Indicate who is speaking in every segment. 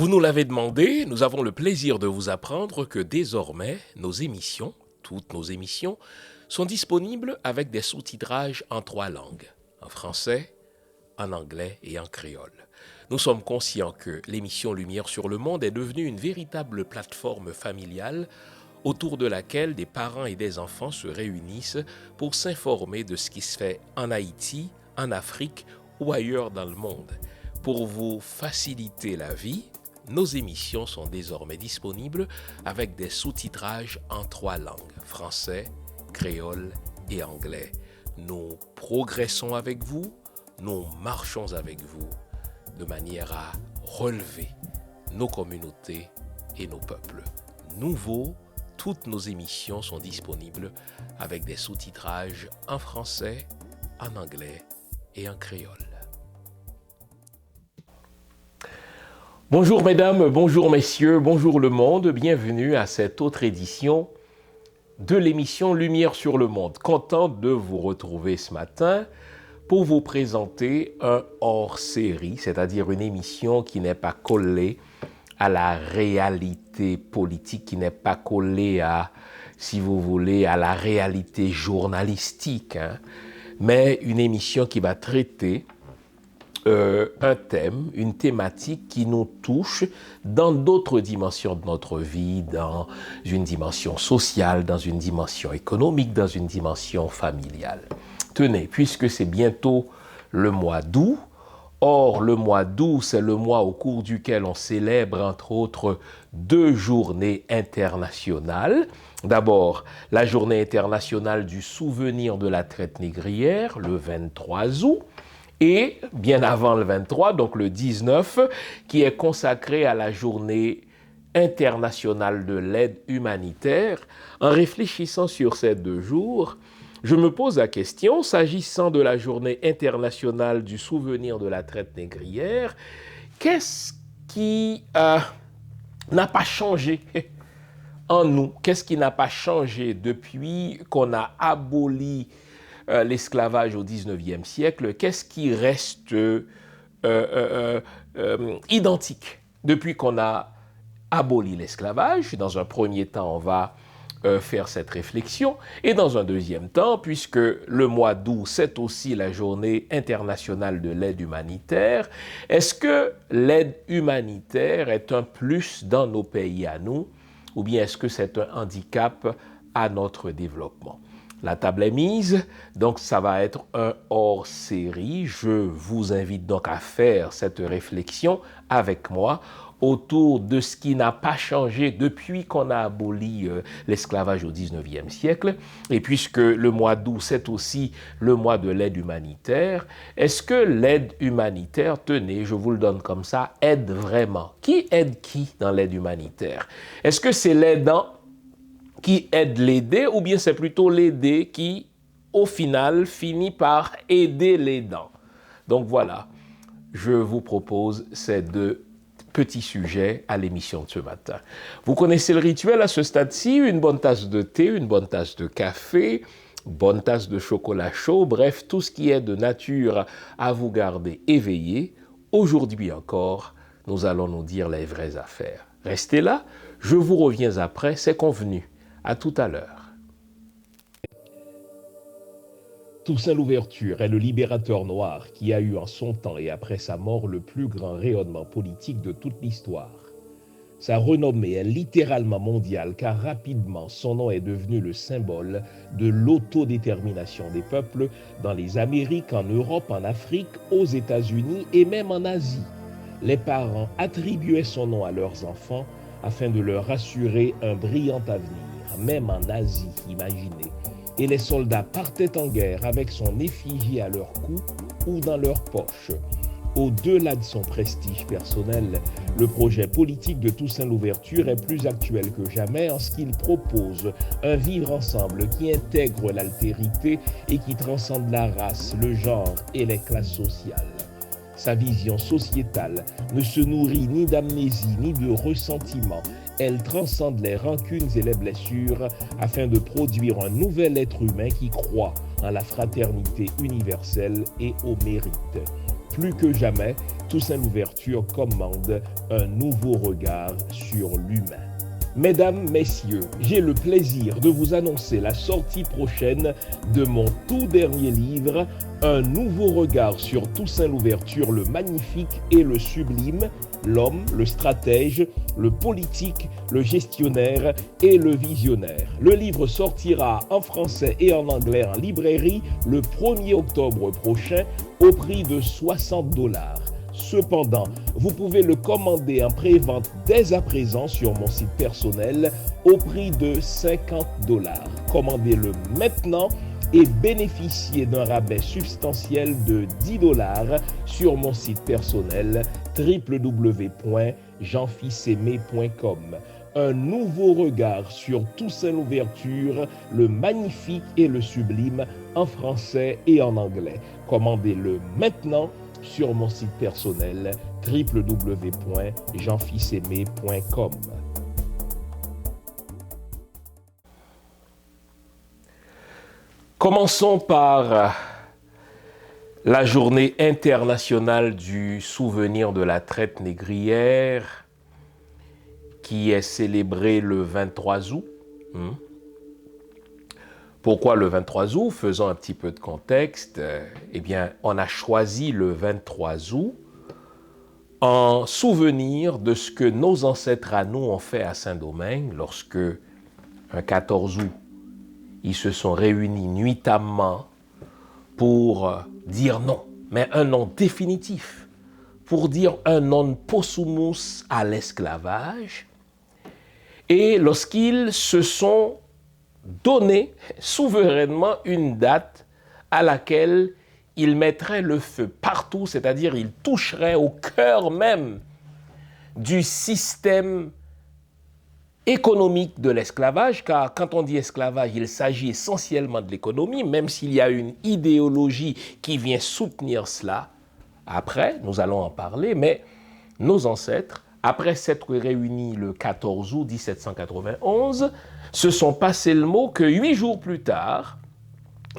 Speaker 1: Vous nous l'avez demandé, nous avons le plaisir de vous apprendre que désormais, nos émissions, toutes nos émissions, sont disponibles avec des sous-titrages en 3 langues, en français, en anglais et en créole. Nous sommes conscients que l'émission Lumière sur le monde est devenue une véritable plateforme familiale autour de laquelle des parents et des enfants se réunissent pour s'informer de ce qui se fait en Haïti, en Afrique ou ailleurs dans le monde. Pour vous faciliter la vie, nos émissions sont désormais disponibles avec des sous-titrages en 3 langues, français, créole et anglais. Nous progressons avec vous, nous marchons avec vous de manière à relever nos communautés et nos peuples. Nouveau, toutes nos émissions sont disponibles avec des sous-titrages en français, en anglais et en créole. Bonjour mesdames, bonjour messieurs, bonjour le monde, bienvenue à cette autre édition de l'émission Lumière sur le monde. Content de vous retrouver ce matin pour vous présenter un hors-série, c'est-à-dire une émission qui n'est pas collée à la réalité politique, qui n'est pas collée à, si vous voulez, à la réalité journalistique, mais une émission qui va traiter un thème, une thématique qui nous touche dans d'autres dimensions de notre vie, dans une dimension sociale, dans une dimension économique, dans une dimension familiale. Tenez, puisque c'est bientôt le mois d'août, or le mois d'août, c'est le mois au cours duquel on célèbre entre autres 2 journées internationales. D'abord, la journée internationale du souvenir de la traite négrière, le 23 août, et bien avant le 23, donc le 19, qui est consacré à la journée internationale de l'aide humanitaire. En réfléchissant sur ces 2 jours, je me pose la question, s'agissant de la journée internationale du souvenir de la traite négrière, qu'est-ce qui n'a pas changé en nous? Qu'est-ce qui n'a pas changé depuis qu'on a aboli l'esclavage au 19e siècle? Qu'est-ce qui reste identique depuis qu'on a aboli l'esclavage? Dans un premier temps, on va faire cette réflexion. Et dans un deuxième temps, puisque le mois d'août, c'est aussi la journée internationale de l'aide humanitaire, est-ce que l'aide humanitaire est un plus dans nos pays à nous, ou bien est-ce que c'est un handicap à notre développement? La table est mise, donc ça va être un hors-série. Je vous invite donc à faire cette réflexion avec moi autour de ce qui n'a pas changé depuis qu'on a aboli l'esclavage au 19e siècle. Et puisque le mois d'août, c'est aussi le mois de l'aide humanitaire, est-ce que l'aide humanitaire, tenez, je vous le donne comme ça, aide vraiment? Qui aide qui dans l'aide humanitaire? Est-ce que c'est l'aidant qui aide l'aider, ou bien c'est plutôt l'aider qui, au final, finit par aider l'aidant? Donc voilà, je vous propose ces 2 petits sujets à l'émission de ce matin. Vous connaissez le rituel à ce stade-ci, une bonne tasse de thé, une bonne tasse de café, bonne tasse de chocolat chaud, bref, tout ce qui est de nature à vous garder éveillé. Aujourd'hui encore, nous allons nous dire les vraies affaires. Restez là, je vous reviens après, c'est convenu. À tout à l'heure.
Speaker 2: Toussaint Louverture est le libérateur noir qui a eu en son temps et après sa mort le plus grand rayonnement politique de toute l'histoire. Sa renommée est littéralement mondiale car rapidement son nom est devenu le symbole de l'autodétermination des peuples dans les Amériques, en Europe, en Afrique, aux États-Unis et même en Asie. Les parents attribuaient son nom à leurs enfants afin de leur assurer un brillant avenir, même en Asie, imaginez. Et les soldats partaient en guerre avec son effigie à leur cou ou dans leur poche. Au-delà de son prestige personnel, le projet politique de Toussaint Louverture est plus actuel que jamais en ce qu'il propose un vivre ensemble qui intègre l'altérité et qui transcende la race, le genre et les classes sociales. Sa vision sociétale ne se nourrit ni d'amnésie ni de ressentiment. Elle transcende les rancunes et les blessures afin de produire un nouvel être humain qui croit en la fraternité universelle et au mérite. plus que jamais, Toussaint Louverture commande un nouveau regard sur l'humain. Mesdames, Messieurs, j'ai le plaisir de vous annoncer la sortie prochaine de mon tout dernier livre, Un nouveau regard sur Toussaint Louverture, le magnifique et le sublime, l'homme, le stratège, le politique, le gestionnaire et le visionnaire. Le livre sortira en français et en anglais en librairie le 1er octobre prochain au prix de $60. Cependant, vous pouvez le commander en pré-vente dès à présent sur mon site personnel au prix de $50. Commandez-le maintenant et bénéficiez d'un rabais substantiel de $10 sur mon site personnel www.jeanfilsaimé.com. Un nouveau regard sur Toussaint Louverture, le magnifique et le sublime, en français et en anglais. Commandez-le maintenant sur mon site personnel www.jeanfilsaimé.com.
Speaker 1: Commençons par la journée internationale du souvenir de la traite négrière qui est célébrée le 23 août. Pourquoi le 23 août? Faisons un petit peu de contexte. Eh bien, on a choisi le 23 août en souvenir de ce que nos ancêtres à nous ont fait à Saint-Domingue lorsque, un 14 août, ils se sont réunis nuitamment pour dire non, mais un non définitif, pour dire un non possumus à l'esclavage. Et lorsqu'ils se sont donné souverainement une date à laquelle ils mettraient le feu partout, c'est-à-dire ils toucheraient au cœur même du système économique de l'esclavage, car quand on dit esclavage, il s'agit essentiellement de l'économie, même s'il y a une idéologie qui vient soutenir cela. Après, nous allons en parler, mais nos ancêtres, après s'être réunis le 14 août 1791, se sont passés le mot que 8 jours plus tard,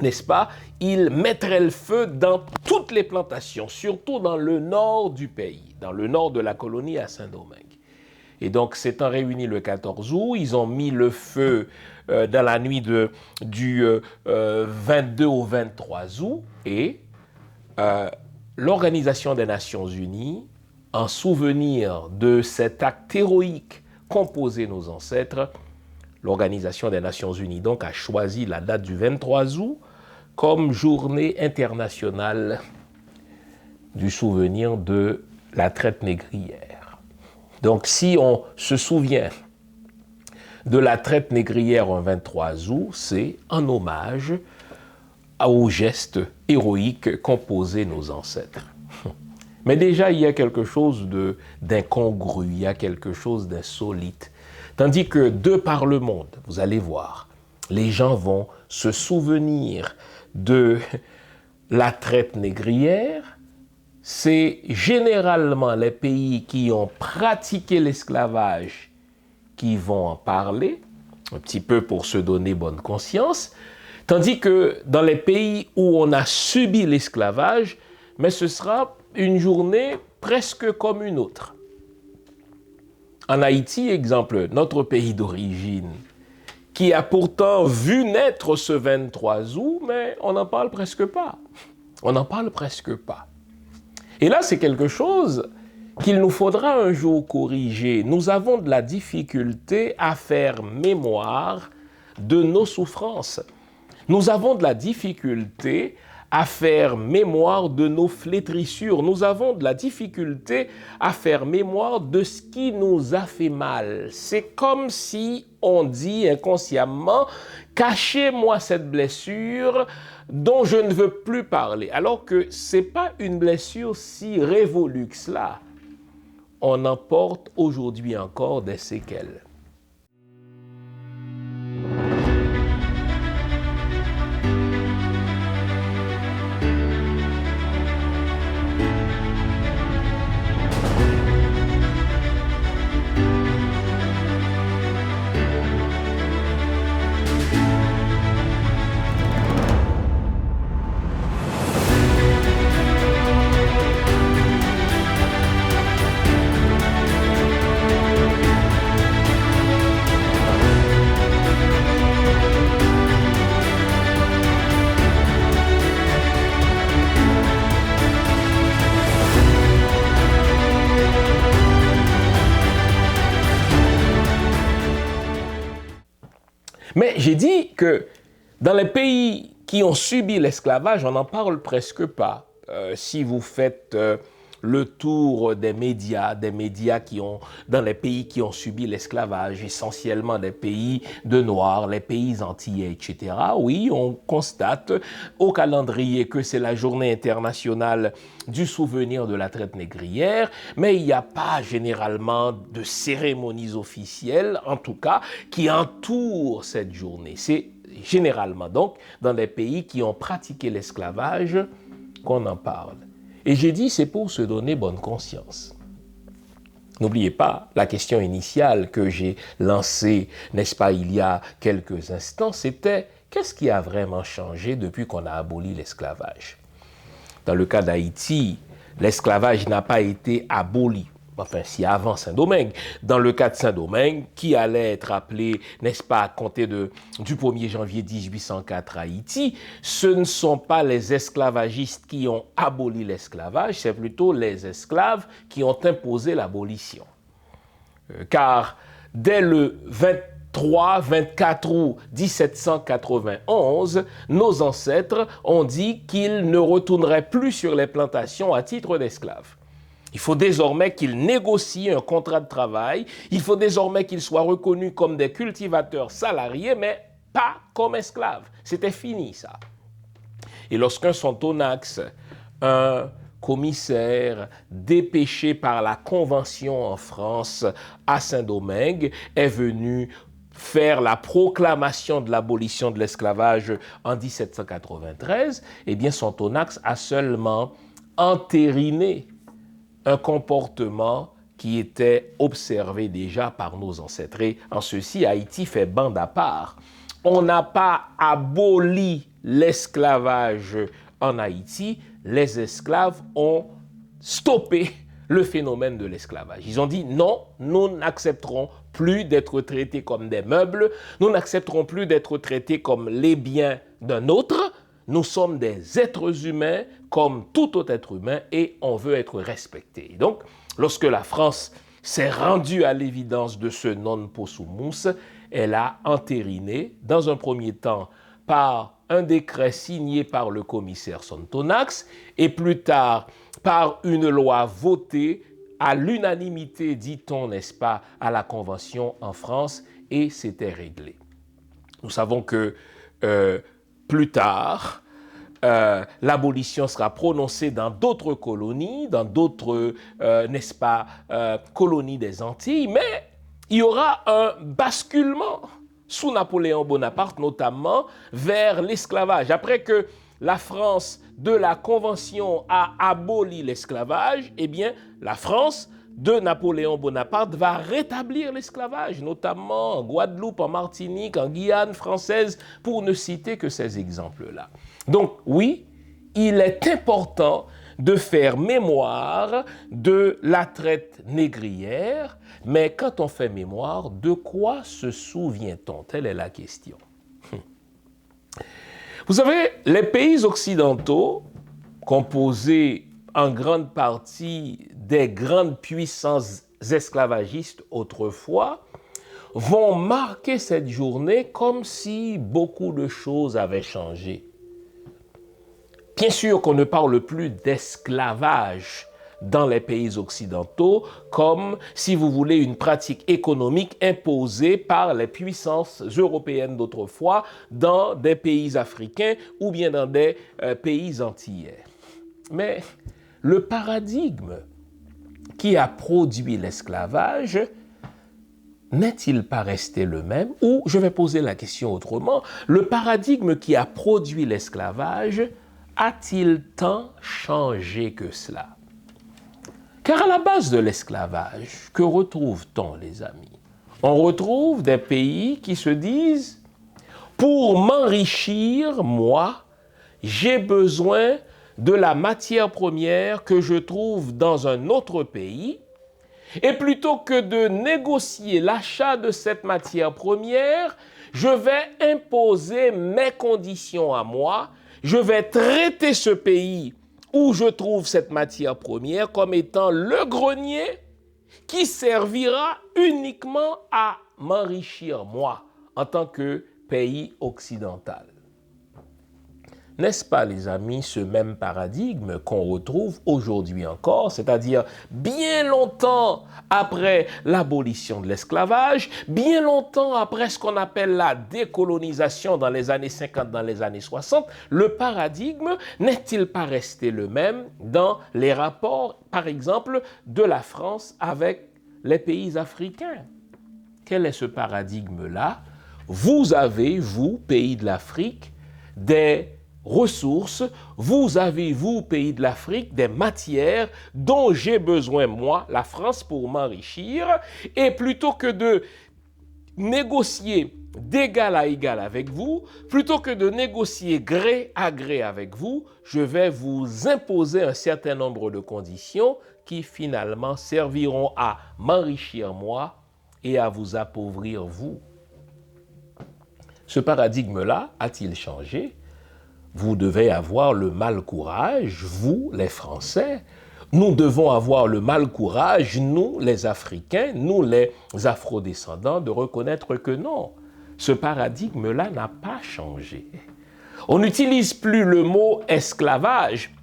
Speaker 1: n'est-ce pas, ils mettraient le feu dans toutes les plantations, surtout dans le nord du pays, dans le nord de la colonie à Saint-Domingue. Et donc, s'étant réunis le 14 août, ils ont mis le feu dans la nuit du 22 au 23 août et l'Organisation des Nations Unies, en souvenir de cet acte héroïque qu'ont posé nos ancêtres, l'Organisation des Nations Unies donc a choisi la date du 23 août comme journée internationale du souvenir de la traite négrière. Donc si on se souvient de la traite négrière un 23 août, c'est en hommage aux gestes héroïques qu'ont posés nos ancêtres. Mais déjà, il y a quelque chose d'incongru, il y a quelque chose d'insolite. Tandis que de par le monde, vous allez voir, les gens vont se souvenir de la traite négrière. C'est généralement les pays qui ont pratiqué l'esclavage qui vont en parler, un petit peu pour se donner bonne conscience, tandis que dans les pays où on a subi l'esclavage, mais ce sera une journée presque comme une autre. En Haïti, exemple, notre pays d'origine, qui a pourtant vu naître ce 23 août, mais on n'en parle presque pas. On n'en parle presque pas. Et là, c'est quelque chose qu'il nous faudra un jour corriger. Nous avons de la difficulté à faire mémoire de nos souffrances. Nous avons de la difficulté à faire mémoire de nos flétrissures. Nous avons de la difficulté à faire mémoire de ce qui nous a fait mal. C'est comme si on dit inconsciemment « Cachez-moi cette blessure dont je ne veux plus parler ». Alors que ce n'est pas une blessure si révolue que cela. On en porte aujourd'hui encore des séquelles. Mais j'ai dit que dans les pays qui ont subi l'esclavage, on n'en parle presque pas. Si vous faites le tour des médias qui ont, dans les pays qui ont subi l'esclavage, essentiellement des pays de Noirs, les pays antillais, etc. Oui, on constate au calendrier que c'est la journée internationale du souvenir de la traite négrière, mais il n'y a pas généralement de cérémonies officielles, en tout cas, qui entourent cette journée. C'est généralement donc dans les pays qui ont pratiqué l'esclavage qu'on en parle. Et j'ai dit, c'est pour se donner bonne conscience. N'oubliez pas, la question initiale que j'ai lancée, n'est-ce pas, il y a quelques instants, c'était qu'est-ce qui a vraiment changé depuis qu'on a aboli l'esclavage? Dans le cas d'Haïti, l'esclavage n'a pas été aboli. Enfin, si avant Saint-Domingue. Dans le cas de Saint-Domingue, qui allait être appelé, n'est-ce pas, à compter du 1er janvier 1804 à Haïti, ce ne sont pas les esclavagistes qui ont aboli l'esclavage, c'est plutôt les esclaves qui ont imposé l'abolition. Car dès le 23-24 août 1791, nos ancêtres ont dit qu'ils ne retourneraient plus sur les plantations à titre d'esclaves. Il faut désormais qu'ils négocient un contrat de travail. Il faut désormais qu'ils soient reconnus comme des cultivateurs salariés, mais pas comme esclaves. C'était fini, ça. Et lorsqu'un Sontonax, un commissaire dépêché par la Convention en France à Saint-Domingue, est venu faire la proclamation de l'abolition de l'esclavage en 1793, eh bien, Sontonax a seulement entériné un comportement qui était observé déjà par nos ancêtres. Et en ceci, Haïti fait bande à part. On n'a pas aboli l'esclavage en Haïti. Les esclaves ont stoppé le phénomène de l'esclavage. Ils ont dit non, nous n'accepterons plus d'être traités comme des meubles, nous n'accepterons plus d'être traités comme les biens d'un autre. Nous sommes des êtres humains comme tout autre être humain et on veut être respecté. Donc, lorsque la France s'est rendue à l'évidence de ce non possumus, elle a entériné, dans un premier temps, par un décret signé par le commissaire Sontonax et plus tard par une loi votée à l'unanimité, dit-on, n'est-ce pas, à la Convention en France, et c'était réglé. Nous savons que plus tard, l'abolition sera prononcée dans d'autres colonies, dans d'autres, n'est-ce pas, colonies des Antilles, mais il y aura un basculement sous Napoléon Bonaparte, notamment vers l'esclavage. Après que la France de la Convention a aboli l'esclavage, eh bien, la France de Napoléon Bonaparte va rétablir l'esclavage, notamment en Guadeloupe, en Martinique, en Guyane française, pour ne citer que ces exemples-là. Donc oui, il est important de faire mémoire de la traite négrière, mais quand on fait mémoire, de quoi se souvient-on? Telle est la question. Vous savez, les pays occidentaux, composés en grande partie des grandes puissances esclavagistes autrefois, vont marquer cette journée comme si beaucoup de choses avaient changé. Bien sûr qu'on ne parle plus d'esclavage dans les pays occidentaux comme, si vous voulez, une pratique économique imposée par les puissances européennes d'autrefois dans des pays africains ou bien dans des pays antillais. Mais le paradigme qui a produit l'esclavage n'est-il pas resté le même? Ou, je vais poser la question autrement, le paradigme qui a produit l'esclavage a-t-il tant changé que cela? Car à la base de l'esclavage, que retrouve-t-on, les amis? On retrouve des pays qui se disent « Pour m'enrichir, moi, j'ai besoin de la matière première que je trouve dans un autre pays, et plutôt que de négocier l'achat de cette matière première, je vais imposer mes conditions à moi, je vais traiter ce pays où je trouve cette matière première comme étant le grenier qui servira uniquement à m'enrichir moi en tant que pays occidental. N'est-ce pas, les amis, ce même paradigme qu'on retrouve aujourd'hui encore, c'est-à-dire bien longtemps après l'abolition de l'esclavage, bien longtemps après ce qu'on appelle la décolonisation dans les années 50, dans les années 60, le paradigme n'est-il pas resté le même dans les rapports, par exemple, de la France avec les pays africains? Quel est ce paradigme-là? Vous avez, vous, pays de l'Afrique, des ressources, vous avez, vous, pays de l'Afrique, des matières dont j'ai besoin, moi, la France, pour m'enrichir, et plutôt que de négocier d'égal à égal avec vous, plutôt que de négocier gré à gré avec vous, je vais vous imposer un certain nombre de conditions qui finalement serviront à m'enrichir moi et à vous appauvrir vous. Ce paradigme-là a-t-il changé? Vous devez avoir le mal courage, vous, les Français. Nous devons avoir le mal courage, nous, les Africains, nous, les Afrodescendants, de reconnaître que non, ce paradigme-là n'a pas changé. On n'utilise plus le mot esclavage,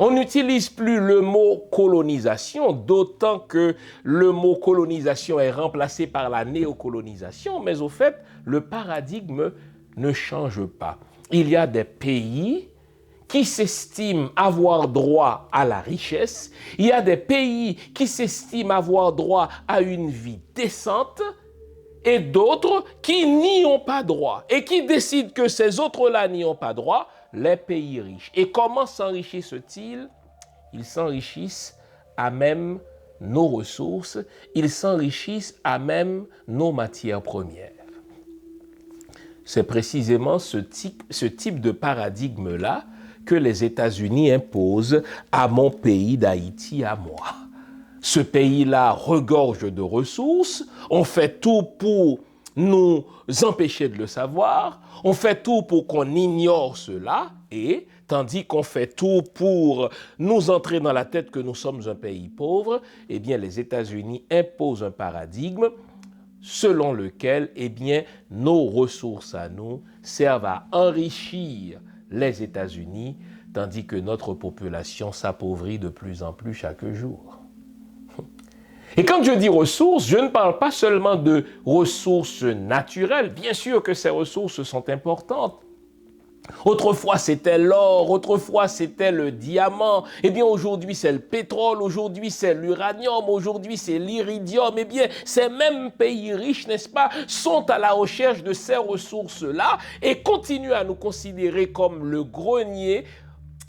Speaker 1: on n'utilise plus le mot colonisation, d'autant que le mot colonisation est remplacé par la néocolonisation, mais au fait, le paradigme ne change pas. Il y a des pays qui s'estiment avoir droit à la richesse, il y a des pays qui s'estiment avoir droit à une vie décente, et d'autres qui n'y ont pas droit et qui décident que ces autres-là n'y ont pas droit, les pays riches. Et comment s'enrichissent-ils? Ils s'enrichissent à même nos ressources, ils s'enrichissent à même nos matières premières. C'est précisément ce type de paradigme-là que les États-Unis imposent à mon pays d'Haïti, à moi. Ce pays-là regorge de ressources, on fait tout pour nous empêcher de le savoir, on fait tout pour qu'on ignore cela, et tandis qu'on fait tout pour nous entrer dans la tête que nous sommes un pays pauvre, eh bien les États-Unis imposent un paradigme selon lequel, eh bien, nos ressources à nous servent à enrichir les États-Unis, tandis que notre population s'appauvrit de plus en plus chaque jour. Et quand je dis ressources, je ne parle pas seulement de ressources naturelles. Bien sûr que ces ressources sont importantes. Autrefois, c'était l'or, autrefois, c'était le diamant. Eh bien, aujourd'hui, c'est le pétrole, aujourd'hui, c'est l'uranium, aujourd'hui, c'est l'iridium. Eh bien, ces mêmes pays riches, n'est-ce pas, sont à la recherche de ces ressources-là et continuent à nous considérer comme le grenier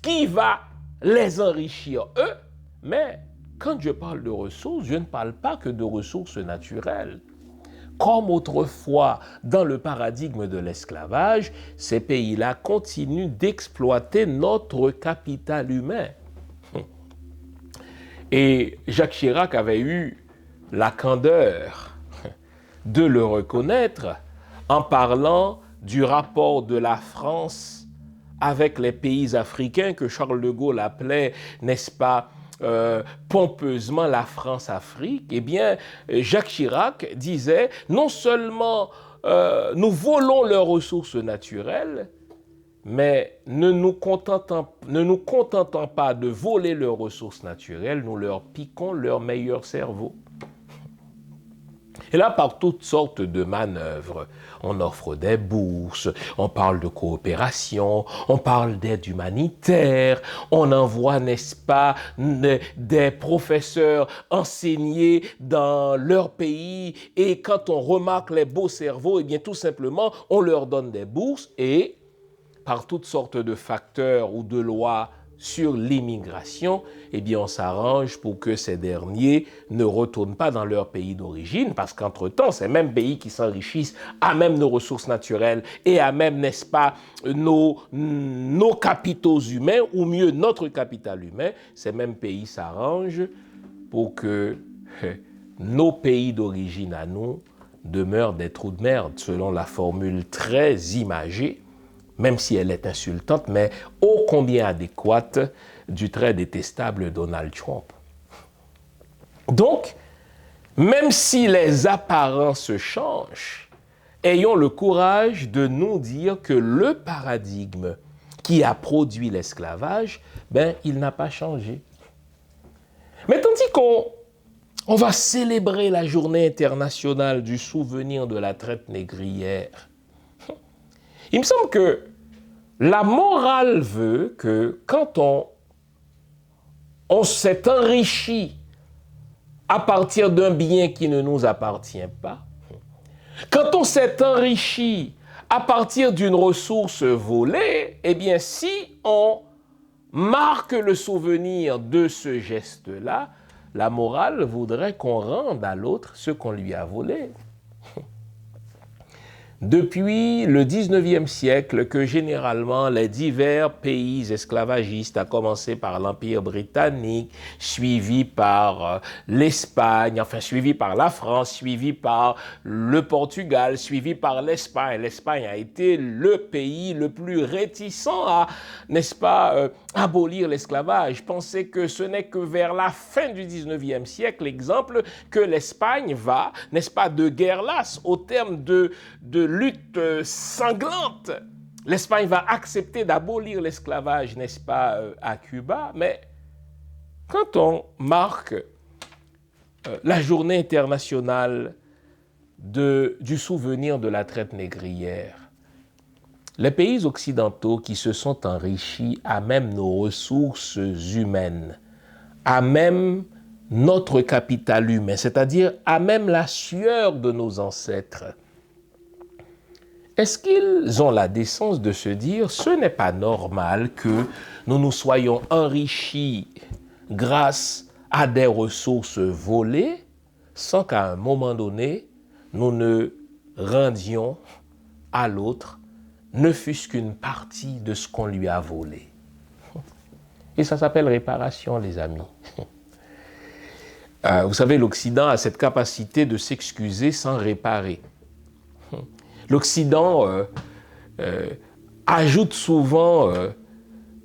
Speaker 1: qui va les enrichir, eux. Mais quand je parle de ressources, je ne parle pas que de ressources naturelles. Comme autrefois, dans le paradigme de l'esclavage, ces pays-là continuent d'exploiter notre capital humain. Et Jacques Chirac avait eu la candeur de le reconnaître en parlant du rapport de la France avec les pays africains que Charles de Gaulle appelait, n'est-ce pas, pompeusement la France-Afrique. Eh bien, Jacques Chirac disait, non seulement nous volons leurs ressources naturelles, mais ne nous contentant pas de voler leurs ressources naturelles, nous leur piquons leur meilleur cerveau. Et là, par toutes sortes de manœuvres, on offre des bourses, on parle de coopération, on parle d'aide humanitaire, on envoie, n'est-ce pas, des professeurs enseigner dans leur pays, et quand on remarque les beaux cerveaux, eh bien tout simplement, on leur donne des bourses, et par toutes sortes de facteurs ou de lois sur l'immigration, eh bien on s'arrange pour que ces derniers ne retournent pas dans leur pays d'origine, parce qu'entre-temps, ces mêmes pays qui s'enrichissent à même nos ressources naturelles et à même, n'est-ce pas, nos capitaux humains, ou mieux notre capital humain, ces mêmes pays s'arrangent pour que nos pays d'origine à nous demeurent des trous de merde, selon la formule très imagée, même si elle est insultante, mais ô combien adéquate du très détestable Donald Trump. Donc, même si les apparences changent, ayons le courage de nous dire que le paradigme qui a produit l'esclavage, il n'a pas changé. Mais tandis qu'on va célébrer la journée internationale du souvenir de la traite négrière, il me semble que la morale veut que quand on s'est enrichi à partir d'un bien qui ne nous appartient pas, quand on s'est enrichi à partir d'une ressource volée, eh bien, si on marque le souvenir de ce geste-là, la morale voudrait qu'on rende à l'autre ce qu'on lui a volé. Depuis le 19e siècle que généralement les divers pays esclavagistes, à commencer par l'Empire britannique, suivi par l'Espagne, enfin suivi par la France, suivi par le Portugal, suivi par l'Espagne. L'Espagne a été le pays le plus réticent à, n'est-ce pas, abolir l'esclavage. Pensez que ce n'est que vers la fin du 19e siècle, exemple, que l'Espagne va, n'est-ce pas, de guerre lasse, au terme de lutte sanglante. L'Espagne va accepter d'abolir l'esclavage, n'est-ce pas, à Cuba, mais quand on marque la journée internationale du souvenir de la traite négrière, les pays occidentaux qui se sont enrichis à même nos ressources humaines, à même notre capital humain, c'est-à-dire à même la sueur de nos ancêtres, est-ce qu'ils ont la décence de se dire « ce n'est pas normal que nous nous soyons enrichis grâce à des ressources volées sans qu'à un moment donné, nous ne rendions à l'autre ne fût-ce qu'une partie de ce qu'on lui a volé ». Et ça s'appelle réparation, les amis. Vous savez, l'Occident a cette capacité de s'excuser sans réparer. L'Occident ajoute souvent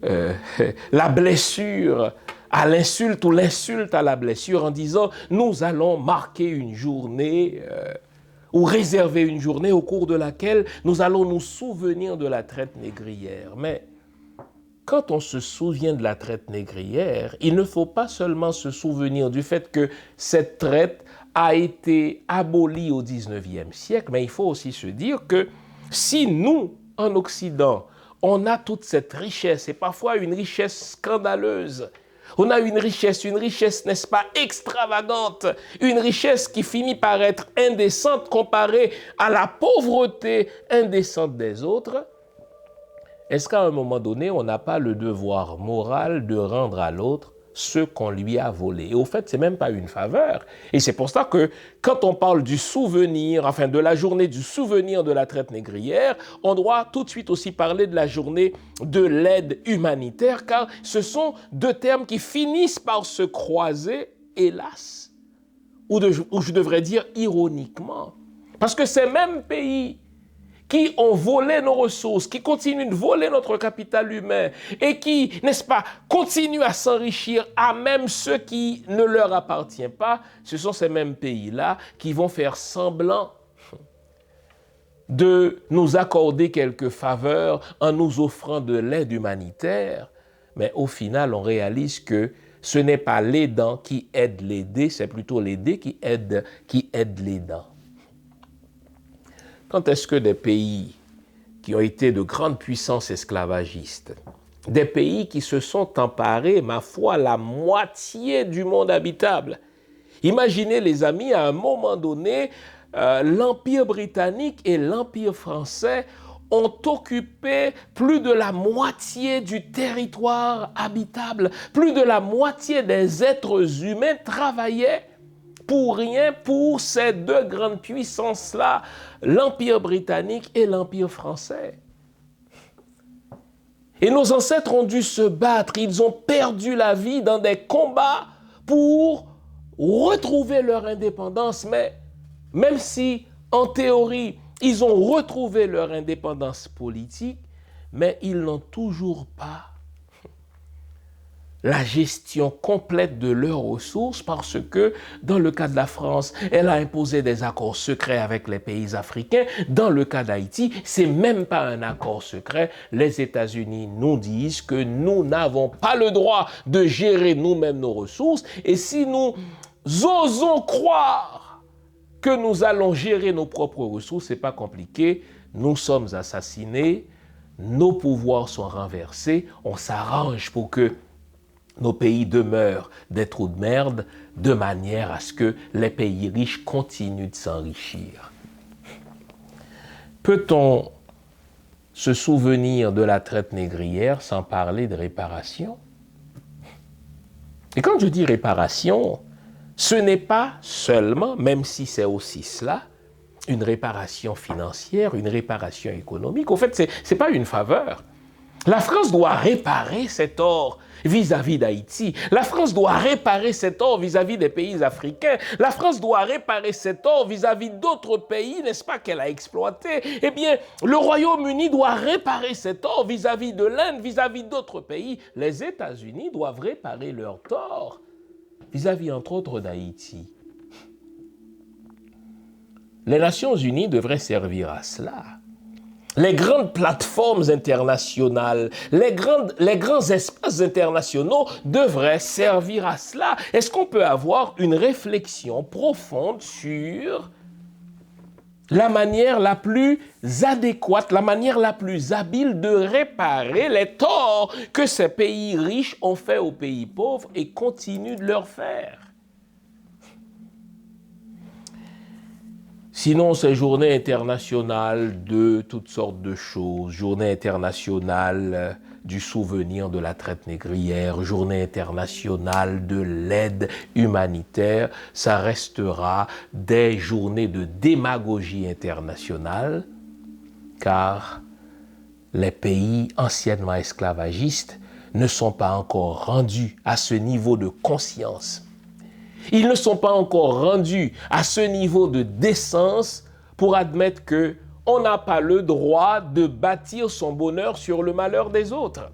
Speaker 1: la blessure à l'insulte ou l'insulte à la blessure en disant « nous allons marquer une journée ou réserver une journée au cours de laquelle nous allons nous souvenir de la traite négrière ». Mais quand on se souvient de la traite négrière, il ne faut pas seulement se souvenir du fait que cette traite a été abolie au 19e siècle, mais il faut aussi se dire que si nous, en Occident, on a toute cette richesse, et parfois une richesse scandaleuse, on a une richesse, n'est-ce pas, extravagante, une richesse qui finit par être indécente comparée à la pauvreté indécente des autres, est-ce qu'à un moment donné, on n'a pas le devoir moral de rendre à l'autre ce qu'on lui a volé? Et au fait, ce n'est même pas une faveur. Et c'est pour ça que quand on parle du souvenir, enfin de la journée du souvenir de la traite négrière, on doit tout de suite aussi parler de la journée de l'aide humanitaire, car ce sont deux termes qui finissent par se croiser, hélas, ou je devrais dire ironiquement. Parce que ces mêmes pays qui ont volé nos ressources, qui continuent de voler notre capital humain et qui, n'est-ce pas, continuent à s'enrichir à même ceux qui ne leur appartiennent pas, ce sont ces mêmes pays-là qui vont faire semblant de nous accorder quelques faveurs en nous offrant de l'aide humanitaire, mais au final, on réalise que ce n'est pas l'aidant qui aide l'aidé, c'est plutôt l'aidé qui aide l'aidant. Quand est-ce que des pays qui ont été de grandes puissances esclavagistes, des pays qui se sont emparés, ma foi, la moitié du monde habitable. Imaginez, les amis, à un moment donné, l'Empire britannique et l'Empire français ont occupé plus de la moitié du territoire habitable. Plus de la moitié des êtres humains travaillaient pour rien pour ces deux grandes puissances-là, l'Empire britannique et l'Empire français. Et nos ancêtres ont dû se battre, ils ont perdu la vie dans des combats pour retrouver leur indépendance, mais même si, en théorie, ils ont retrouvé leur indépendance politique, mais ils n'ont toujours pas la gestion complète de leurs ressources parce que, dans le cas de la France, elle a imposé des accords secrets avec les pays africains. Dans le cas d'Haïti, c'est même pas un accord secret. Les États-Unis nous disent que nous n'avons pas le droit de gérer nous-mêmes nos ressources. Et si nous osons croire que nous allons gérer nos propres ressources, c'est pas compliqué. Nous sommes assassinés, nos pouvoirs sont renversés, on s'arrange pour que nos pays demeurent des trous de merde de manière à ce que les pays riches continuent de s'enrichir. Peut-on se souvenir de la traite négrière sans parler de réparation? Et quand je dis réparation, ce n'est pas seulement, même si c'est aussi cela, une réparation financière, une réparation économique. Au fait, ce n'est pas une faveur. La France doit réparer cet or vis-à-vis d'Haïti. La France doit réparer cet or vis-à-vis des pays africains. La France doit réparer cet or vis-à-vis d'autres pays, n'est-ce pas, qu'elle a exploité. Eh bien, le Royaume-Uni doit réparer cet or vis-à-vis de l'Inde, vis-à-vis d'autres pays. Les États-Unis doivent réparer leur tort vis-à-vis, entre autres, d'Haïti. Les Nations Unies devraient servir à cela. Les grandes plateformes internationales, les grands espaces internationaux devraient servir à cela. Est-ce qu'on peut avoir une réflexion profonde sur la manière la plus adéquate, la manière la plus habile de réparer les torts que ces pays riches ont fait aux pays pauvres et continuent de leur faire? Sinon, c'est journée internationale de toutes sortes de choses, journée internationale du souvenir de la traite négrière, journée internationale de l'aide humanitaire, ça restera des journées de démagogie internationale, car les pays anciennement esclavagistes ne sont pas encore rendus à ce niveau de conscience. Ils ne sont pas encore rendus à ce niveau de décence pour admettre qu'on n'a pas le droit de bâtir son bonheur sur le malheur des autres.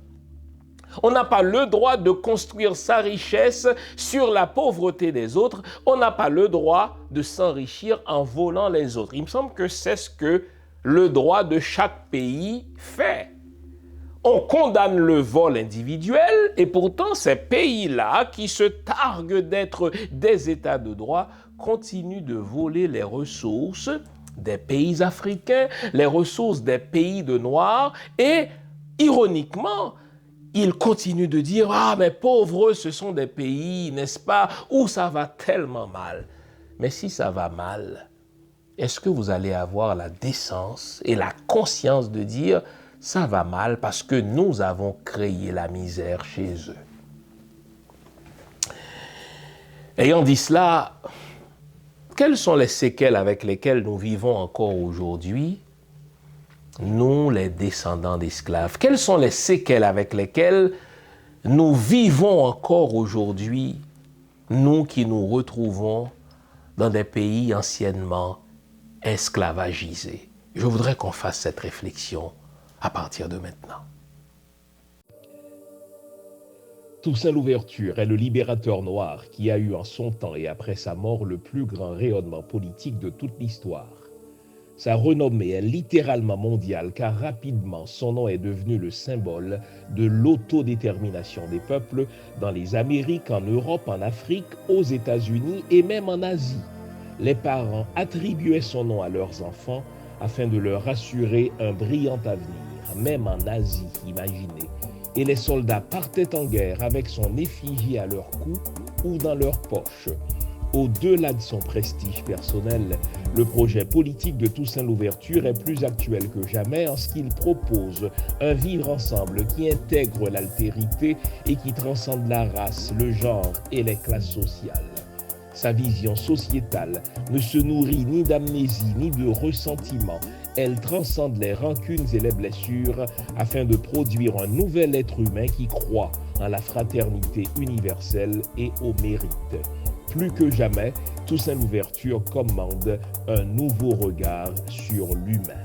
Speaker 1: On n'a pas le droit de construire sa richesse sur la pauvreté des autres. On n'a pas le droit de s'enrichir en volant les autres. Il me semble que c'est ce que le droit de chaque pays fait. On condamne le vol individuel et pourtant ces pays-là qui se targuent d'être des États de droit continuent de voler les ressources des pays africains, les ressources des pays de Noirs et, ironiquement, ils continuent de dire « Ah, mais pauvres, ce sont des pays, n'est-ce pas, où ça va tellement mal. » Mais si ça va mal, est-ce que vous allez avoir la décence et la conscience de dire « Ça va mal parce que nous avons créé la misère chez eux. » Ayant dit cela, quelles sont les séquelles avec lesquelles nous vivons encore aujourd'hui, nous les descendants d'esclaves? Quelles sont les séquelles avec lesquelles nous vivons encore aujourd'hui, nous qui nous retrouvons dans des pays anciennement esclavagisés? Je voudrais qu'on fasse cette réflexion à partir de maintenant.
Speaker 2: Toussaint Louverture est le libérateur noir qui a eu en son temps et après sa mort le plus grand rayonnement politique de toute l'histoire. Sa renommée est littéralement mondiale car rapidement son nom est devenu le symbole de l'autodétermination des peuples dans les Amériques, en Europe, en Afrique, aux États-Unis et même en Asie. Les parents attribuaient son nom à leurs enfants afin de leur assurer un brillant avenir, même en Asie, imaginez. Et les soldats partaient en guerre avec son effigie à leur cou ou dans leur poche. Au-delà de son prestige personnel, le projet politique de Toussaint Louverture est plus actuel que jamais en ce qu'il propose un vivre ensemble qui intègre l'altérité et qui transcende la race, le genre et les classes sociales. Sa vision sociétale ne se nourrit ni d'amnésie ni de ressentiment. Elle transcende les rancunes et les blessures afin de produire un nouvel être humain qui croit en la fraternité universelle et au mérite. Plus que jamais, Toussaint Louverture commande un nouveau regard sur l'humain.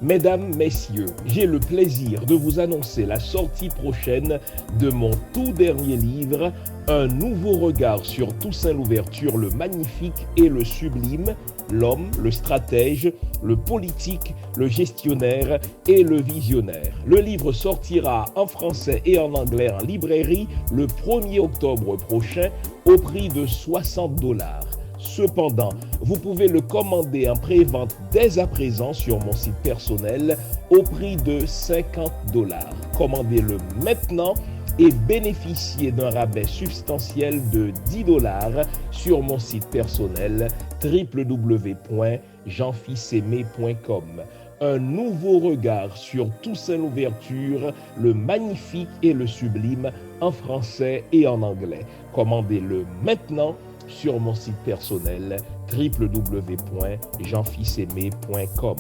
Speaker 2: Mesdames, Messieurs, j'ai le plaisir de vous annoncer la sortie prochaine de mon tout dernier livre, Un nouveau regard sur Toussaint Louverture, le magnifique et le sublime, l'homme, le stratège, le politique, le gestionnaire et le visionnaire. Le livre sortira en français et en anglais en librairie le 1er octobre prochain au prix de $60. Cependant, vous pouvez le commander en pré-vente dès à présent sur mon site personnel au prix de $50. Commandez-le maintenant et bénéficiez d'un rabais substantiel de $10 sur mon site personnel www.jeanfilsaimé.com. Un nouveau regard sur Toussaint Louverture, le magnifique et le sublime, en français et en anglais. Commandez-le maintenant sur mon site personnel www.jeanfilsaimé.com.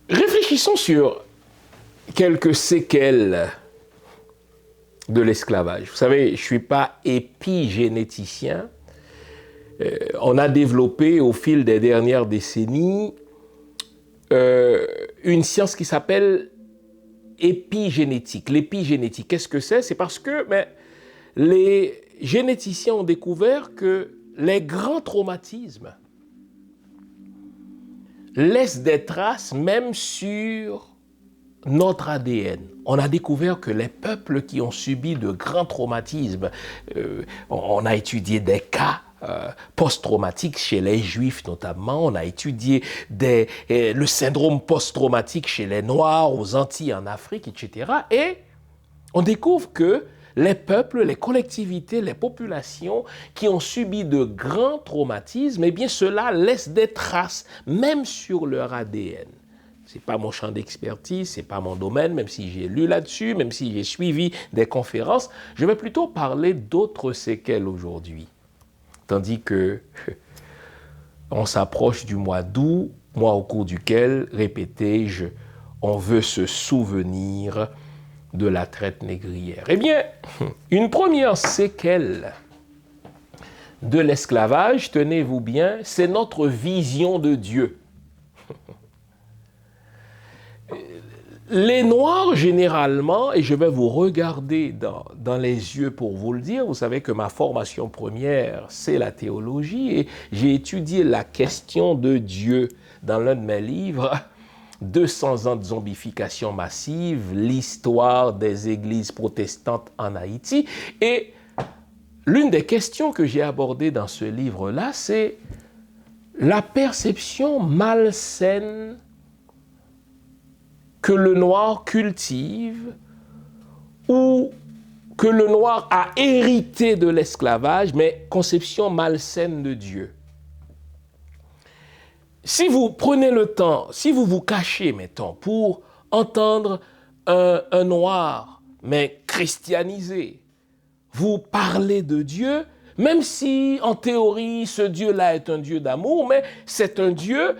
Speaker 1: Réfléchissons sur quelques séquelles de l'esclavage. Vous savez, je ne suis pas épigénéticien. On a développé au fil des dernières décennies une science qui s'appelle épigénétique. L'épigénétique, qu'est-ce que c'est? C'est parce que les généticiens ont découvert que les grands traumatismes laissent des traces même sur notre ADN. On a découvert que les peuples qui ont subi de grands traumatismes, on a étudié des cas post-traumatiques chez les Juifs notamment, on a étudié le syndrome post-traumatique chez les Noirs, aux Antilles, en Afrique, etc. Et on découvre que les peuples, les collectivités, les populations qui ont subi de grands traumatismes, eh bien cela laisse des traces, même sur leur ADN. Ce n'est pas mon champ d'expertise, ce n'est pas mon domaine, même si j'ai lu là-dessus, même si j'ai suivi des conférences. Je vais plutôt parler d'autres séquelles aujourd'hui. Tandis que on s'approche du mois d'août, mois au cours duquel, répétais-je, on veut se souvenir de la traite négrière. Eh bien, une première séquelle de l'esclavage, tenez-vous bien, c'est notre vision de Dieu. Les Noirs, généralement, et je vais vous regarder dans les yeux pour vous le dire, vous savez que ma formation première, c'est la théologie, et j'ai étudié la question de Dieu dans l'un de mes livres, 200 ans de zombification massive, l'histoire des églises protestantes en Haïti. Et l'une des questions que j'ai abordées dans ce livre-là, c'est la perception malsaine que le noir cultive ou que le noir a hérité de l'esclavage, mais conception malsaine de Dieu. Si vous prenez le temps, si vous vous cachez, mettons, pour entendre un noir, mais christianisé, vous parler de Dieu, même si en théorie ce Dieu-là est un Dieu d'amour, mais c'est un Dieu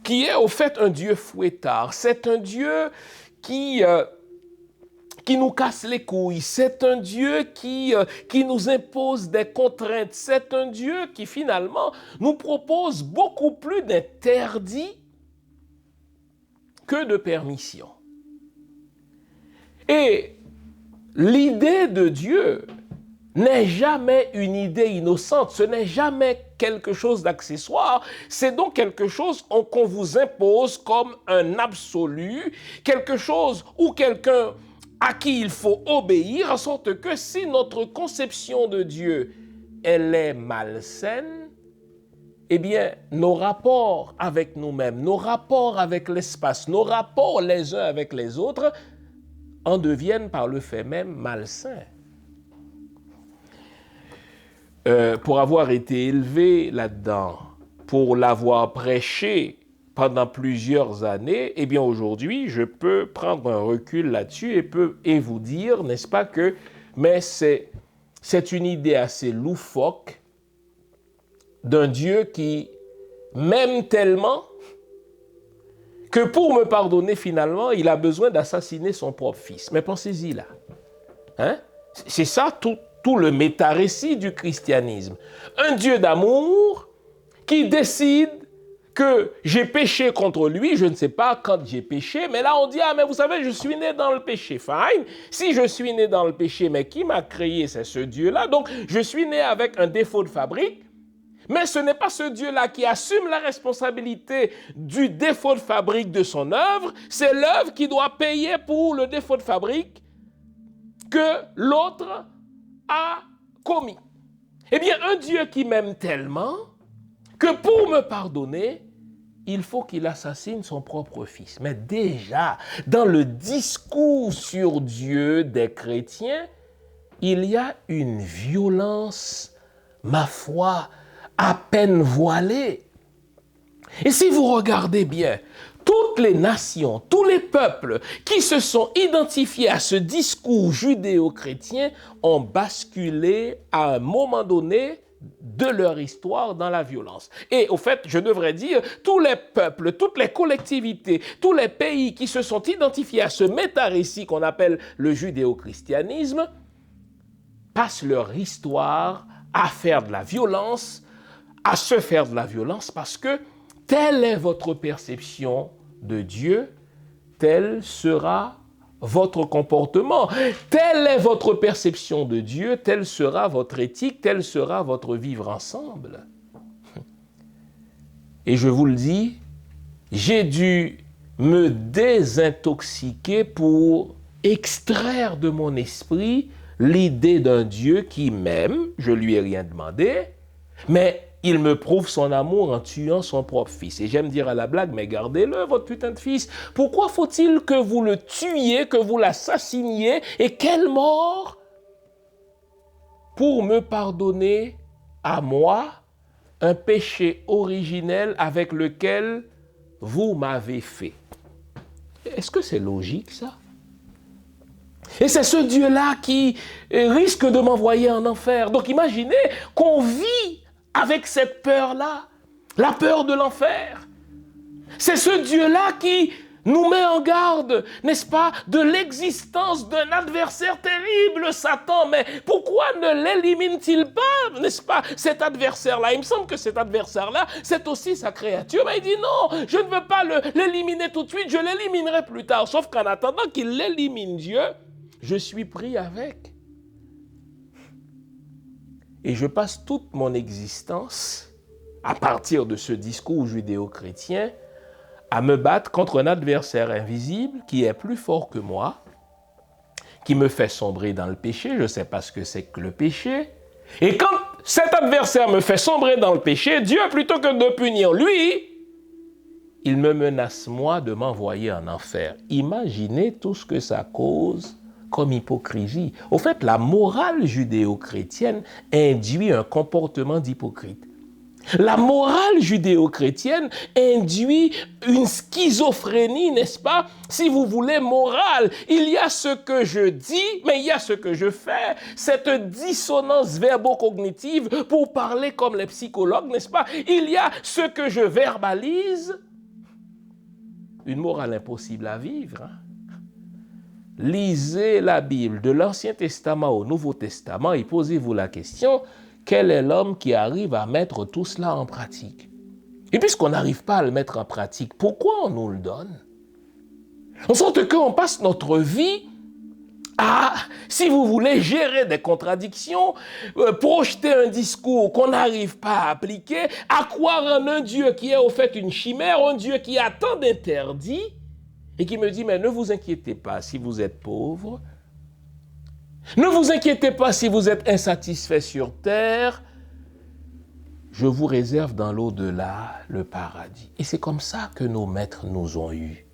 Speaker 1: qui est au fait un Dieu fouettard, c'est un Dieu qui nous casse les couilles, c'est un Dieu qui nous impose des contraintes, c'est un Dieu qui finalement nous propose beaucoup plus d'interdits que de permissions. Et l'idée de Dieu n'est jamais une idée innocente, ce n'est jamais quelque chose d'accessoire, c'est donc quelque chose qu'on vous impose comme un absolu, quelque chose ou quelqu'un à qui il faut obéir, en sorte que si notre conception de Dieu, elle est malsaine, eh bien, nos rapports avec nous-mêmes, nos rapports avec l'espace, nos rapports les uns avec les autres, en deviennent par le fait même malsains. Pour avoir été élevé là-dedans, pour l'avoir prêché pendant plusieurs années, eh bien aujourd'hui, je peux prendre un recul là-dessus et vous dire, n'est-ce pas, que mais c'est une idée assez loufoque d'un Dieu qui m'aime tellement que pour me pardonner finalement, il a besoin d'assassiner son propre fils. Mais pensez-y là. Hein? C'est ça tout le méta-récit du christianisme. Un Dieu d'amour qui décide que j'ai péché contre lui, je ne sais pas quand j'ai péché, mais là on dit, ah mais vous savez, je suis né dans le péché. Fine, si je suis né dans le péché, mais qui m'a créé, c'est ce Dieu-là, donc je suis né avec un défaut de fabrique, mais ce n'est pas ce Dieu-là qui assume la responsabilité du défaut de fabrique de son œuvre, c'est l'œuvre qui doit payer pour le défaut de fabrique que l'autre a commis. Eh bien, un Dieu qui m'aime tellement que pour me pardonner, il faut qu'il assassine son propre fils. Mais déjà, dans le discours sur Dieu des chrétiens, il y a une violence, ma foi, à peine voilée. Et si vous regardez bien, toutes les nations, tous les peuples qui se sont identifiés à ce discours judéo-chrétien ont basculé à un moment donné de leur histoire dans la violence. Et au fait, je devrais dire, tous les peuples, toutes les collectivités, tous les pays qui se sont identifiés à ce méta-récit qu'on appelle le judéo-christianisme passent leur histoire à faire de la violence, à se faire de la violence parce que telle est votre perception de Dieu, tel sera votre comportement. Telle est votre perception de Dieu, telle sera votre éthique, tel sera votre vivre ensemble. Et je vous le dis, j'ai dû me désintoxiquer pour extraire de mon esprit l'idée d'un Dieu qui m'aime, je lui ai rien demandé, mais il me prouve son amour en tuant son propre fils. Et j'aime dire à la blague, mais gardez-le, votre putain de fils. Pourquoi faut-il que vous le tuiez, que vous l'assassiniez? Et quelle mort? Pour me pardonner à moi un péché originel avec lequel vous m'avez fait. Est-ce que c'est logique, ça? Et c'est ce Dieu-là qui risque de m'envoyer en enfer. Donc imaginez qu'on vit avec cette peur-là, la peur de l'enfer. C'est ce Dieu-là qui nous met en garde, n'est-ce pas, de l'existence d'un adversaire terrible, Satan. Mais pourquoi ne l'élimine-t-il pas, n'est-ce pas, cet adversaire-là? Il me semble que cet adversaire-là, c'est aussi sa créature. Mais il dit non, je ne veux pas l'éliminer tout de suite, je l'éliminerai plus tard. Sauf qu'en attendant qu'il l'élimine Dieu, je suis pris avec. Et je passe toute mon existence, à partir de ce discours judéo-chrétien, à me battre contre un adversaire invisible qui est plus fort que moi, qui me fait sombrer dans le péché. Je ne sais pas ce que c'est que le péché. Et quand cet adversaire me fait sombrer dans le péché, Dieu, plutôt que de punir lui, il me menace moi de m'envoyer en enfer. Imaginez tout ce que ça cause comme hypocrisie. Au fait, la morale judéo-chrétienne induit un comportement d'hypocrite. La morale judéo-chrétienne induit une schizophrénie, n'est-ce pas? Si vous voulez, morale. Il y a ce que je dis, mais il y a ce que je fais. Cette dissonance verbo-cognitive, pour parler comme les psychologues, n'est-ce pas? Il y a ce que je verbalise. Une morale impossible à vivre, hein? Lisez la Bible de l'Ancien Testament au Nouveau Testament et posez-vous la question, quel est l'homme qui arrive à mettre tout cela en pratique? Et puisqu'on n'arrive pas à le mettre en pratique, pourquoi on nous le donne? En sorte qu'on passe notre vie à, si vous voulez, gérer des contradictions, projeter un discours qu'on n'arrive pas à appliquer, à croire en un Dieu qui est au fait une chimère, un Dieu qui a tant d'interdits, et qui me dit, mais ne vous inquiétez pas si vous êtes pauvre, ne vous inquiétez pas si vous êtes insatisfait sur terre, je vous réserve dans l'au-delà le paradis. Et c'est comme ça que nos maîtres nous ont eus.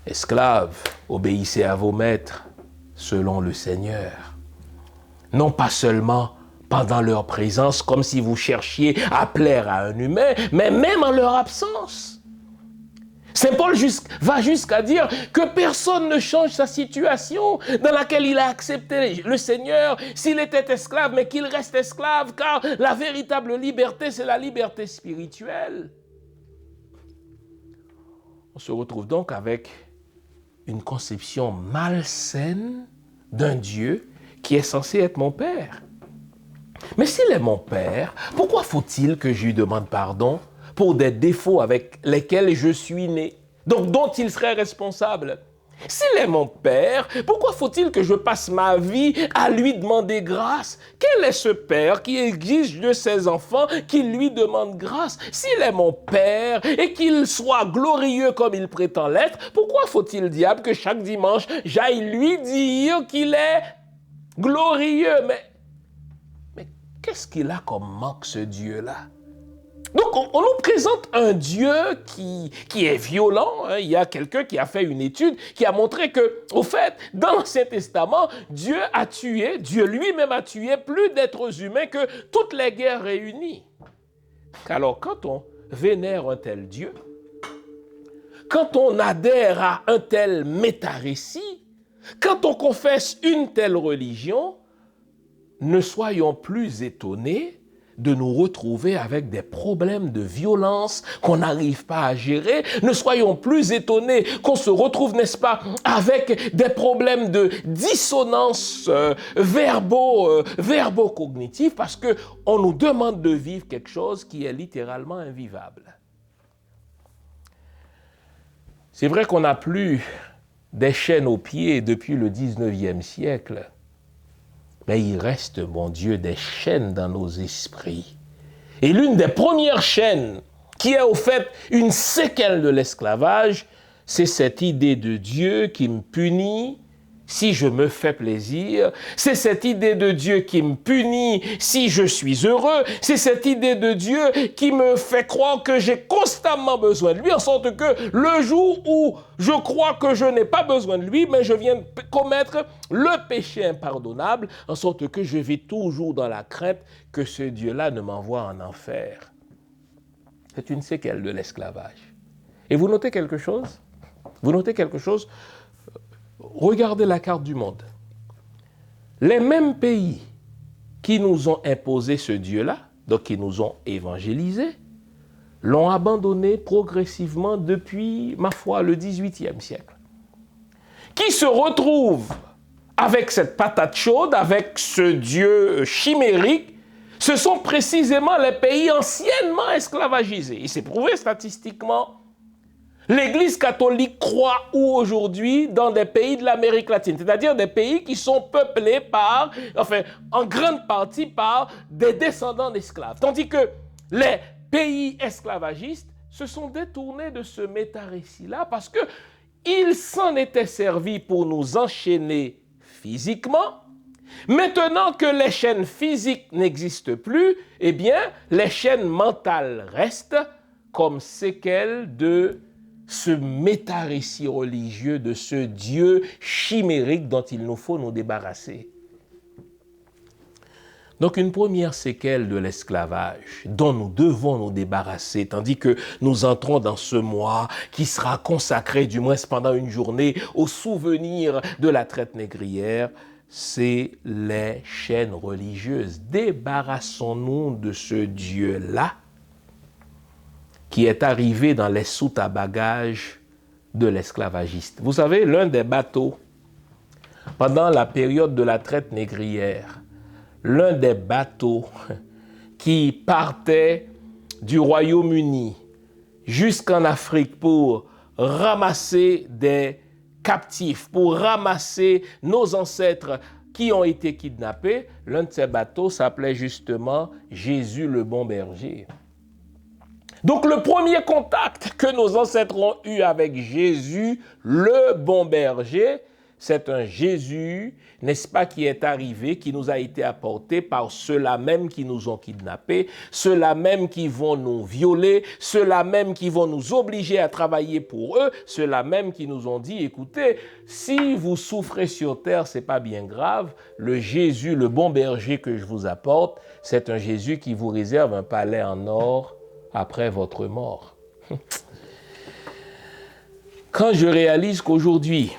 Speaker 1: Esclaves, obéissez à vos maîtres selon le Seigneur. Non pas seulement pendant leur présence, comme si vous cherchiez à plaire à un humain, mais même en leur absence. Saint Paul va jusqu'à dire que personne ne change sa situation dans laquelle il a accepté le Seigneur s'il était esclave, mais qu'il reste esclave, car la véritable liberté, c'est la liberté spirituelle. On se retrouve donc avec une conception malsaine d'un Dieu qui est censé être mon Père. Mais s'il est mon père, pourquoi faut-il que je lui demande pardon pour des défauts avec lesquels je suis né, donc dont il serait responsable? S'il est mon père, pourquoi faut-il que je passe ma vie à lui demander grâce? Quel est ce père qui exige de ses enfants qu'il lui demande grâce? S'il est mon père et qu'il soit glorieux comme il prétend l'être, pourquoi faut-il, diable, que chaque dimanche, j'aille lui dire qu'il est glorieux? Mais qu'est-ce qu'il a comme manque, ce Dieu-là? Donc, on nous présente un Dieu qui est violent. Il y a quelqu'un qui a fait une étude qui a montré que, au fait, dans l'Ancien Testament, Dieu lui-même a tué plus d'êtres humains que toutes les guerres réunies. Alors, quand on vénère un tel Dieu, quand on adhère à un tel métarécit, quand on confesse une telle religion, ne soyons plus étonnés de nous retrouver avec des problèmes de violence qu'on n'arrive pas à gérer. Ne soyons plus étonnés qu'on se retrouve, n'est-ce pas, avec des problèmes de dissonance verbo-cognitive parce qu'on nous demande de vivre quelque chose qui est littéralement invivable. C'est vrai qu'on n'a plus des chaînes aux pieds depuis le 19e siècle. Mais il reste, mon Dieu, des chaînes dans nos esprits. Et l'une des premières chaînes qui est au fait une séquelle de l'esclavage, c'est cette idée de Dieu qui me punit si je me fais plaisir. C'est cette idée de Dieu qui me punit si je suis heureux. C'est cette idée de Dieu qui me fait croire que j'ai constamment besoin de lui, en sorte que le jour où je crois que je n'ai pas besoin de lui, mais je viens de commettre le péché impardonnable, en sorte que je vis toujours dans la crainte que ce Dieu-là ne m'envoie en enfer. C'est une séquelle de l'esclavage. Et vous notez quelque chose? Vous notez quelque chose? Regardez la carte du monde. Les mêmes pays qui nous ont imposé ce Dieu-là, donc qui nous ont évangélisés, l'ont abandonné progressivement depuis, ma foi, le XVIIIe siècle. Qui se retrouvent avec cette patate chaude, avec ce Dieu chimérique, ce sont précisément les pays anciennement esclavagisés. Il s'est prouvé statistiquement. L'Église catholique croit où aujourd'hui? Dans des pays de l'Amérique latine, c'est-à-dire des pays qui sont peuplés en grande partie par des descendants d'esclaves. Tandis que les pays esclavagistes se sont détournés de ce métarécit-là parce qu'ils s'en étaient servis pour nous enchaîner physiquement. Maintenant que les chaînes physiques n'existent plus, eh bien, les chaînes mentales restent comme séquelles de ce métarécit religieux, de ce Dieu chimérique dont il nous faut nous débarrasser. Donc une première séquelle de l'esclavage dont nous devons nous débarrasser, tandis que nous entrons dans ce mois qui sera consacré, du moins pendant une journée, au souvenir de la traite négrière, c'est les chaînes religieuses. Débarrassons-nous de ce Dieu-là qui est arrivé dans les soutes à bagages de l'esclavagiste. Vous savez, l'un des bateaux, pendant la période de la traite négrière, l'un des bateaux qui partait du Royaume-Uni jusqu'en Afrique pour ramasser des captifs, pour ramasser nos ancêtres qui ont été kidnappés, l'un de ces bateaux s'appelait justement Jésus le bon berger. Donc le premier contact que nos ancêtres ont eu avec Jésus, le bon berger, c'est un Jésus, n'est-ce pas, qui est arrivé, qui nous a été apporté par ceux-là même qui nous ont kidnappés, ceux-là même qui vont nous violer, ceux-là même qui vont nous obliger à travailler pour eux, ceux-là même qui nous ont dit, écoutez, si vous souffrez sur terre, c'est pas bien grave, le Jésus, le bon berger que je vous apporte, c'est un Jésus qui vous réserve un palais en or après votre mort. Quand je réalise qu'aujourd'hui,